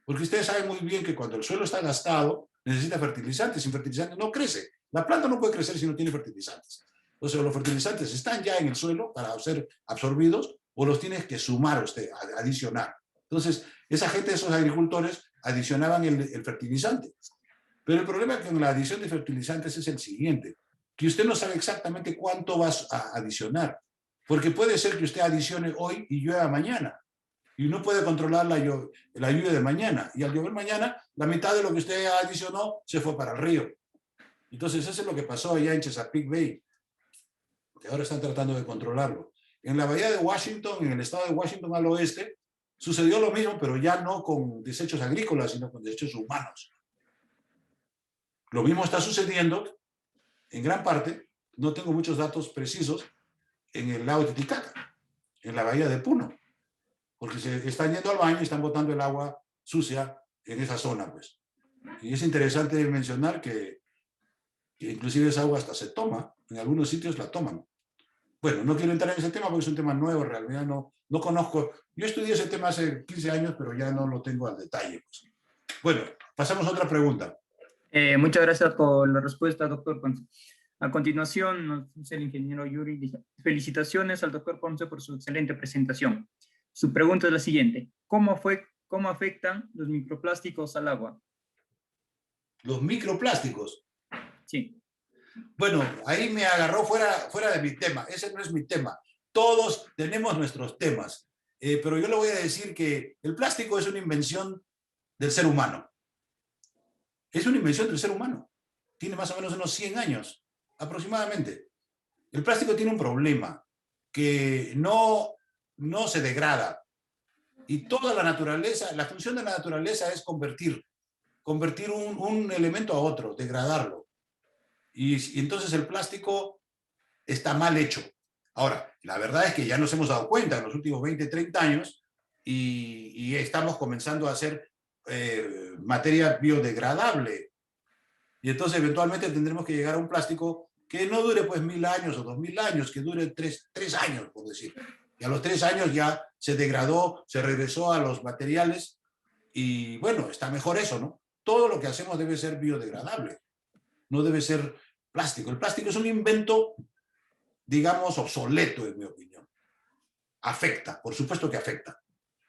S1: Porque ustedes saben muy bien que cuando el suelo está gastado, necesita fertilizantes. Sin fertilizantes no crece. La planta no puede crecer si no tiene fertilizantes. O sea, los fertilizantes están ya en el suelo para ser absorbidos o los tienes que sumar usted, adicionar. Entonces, esa gente, esos agricultores, adicionaban el fertilizante. Pero el problema con la adición de fertilizantes es el siguiente, que usted no sabe exactamente cuánto va a adicionar. Porque puede ser que usted adicione hoy y llueva mañana. Y no puede controlar la lluvia de mañana. Y al llover mañana, la mitad de lo que usted adicionó se fue para el río. Entonces, eso es lo que pasó allá en Chesapeake Bay, que ahora están tratando de controlarlo. En la bahía de Washington, en el estado de Washington al oeste, sucedió lo mismo, pero ya no con desechos agrícolas, sino con desechos humanos. Lo mismo está sucediendo, en gran parte, no tengo muchos datos precisos, en el lago Titicaca, en la bahía de Puno, porque se están yendo al baño y están botando el agua sucia en esa zona, pues. Y es interesante mencionar que inclusive esa agua hasta se toma, en algunos sitios la toman. Bueno, no quiero entrar en ese tema porque es un tema nuevo, en realidad no conozco. Yo estudié ese tema hace 15 años, pero ya no lo tengo al detalle, pues. Bueno, pasamos a otra pregunta.
S2: Muchas gracias por la respuesta, doctor Ponce. A continuación, nos dice el ingeniero Yuri, dice, felicitaciones al doctor Ponce por su excelente presentación. Su pregunta es la siguiente, ¿cómo afectan los microplásticos al agua?
S1: Los microplásticos.
S2: Sí.
S1: Bueno, ahí me agarró fuera de mi tema. Ese no es mi tema. Todos tenemos nuestros temas. Pero yo le voy a decir que el plástico es una invención del ser humano. Es una invención del ser humano. Tiene más o menos unos 100 años, aproximadamente. El plástico tiene un problema, que no se degrada. Y toda la naturaleza, la función de la naturaleza es convertir un elemento a otro, degradarlo. Y entonces el plástico está mal hecho. Ahora, la verdad es que ya nos hemos dado cuenta en los últimos 20, 30 años y estamos comenzando a hacer materia biodegradable. Y entonces eventualmente tendremos que llegar a un plástico que no dure pues 1000 años o 2000 años, que dure 3 años, por decir. Y a los 3 años ya se degradó, se regresó a los materiales y bueno, está mejor eso, ¿no? Todo lo que hacemos debe ser biodegradable, no debe ser plástico. El plástico es un invento, digamos, obsoleto, en mi opinión. Afecta, por supuesto que afecta.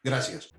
S1: Gracias.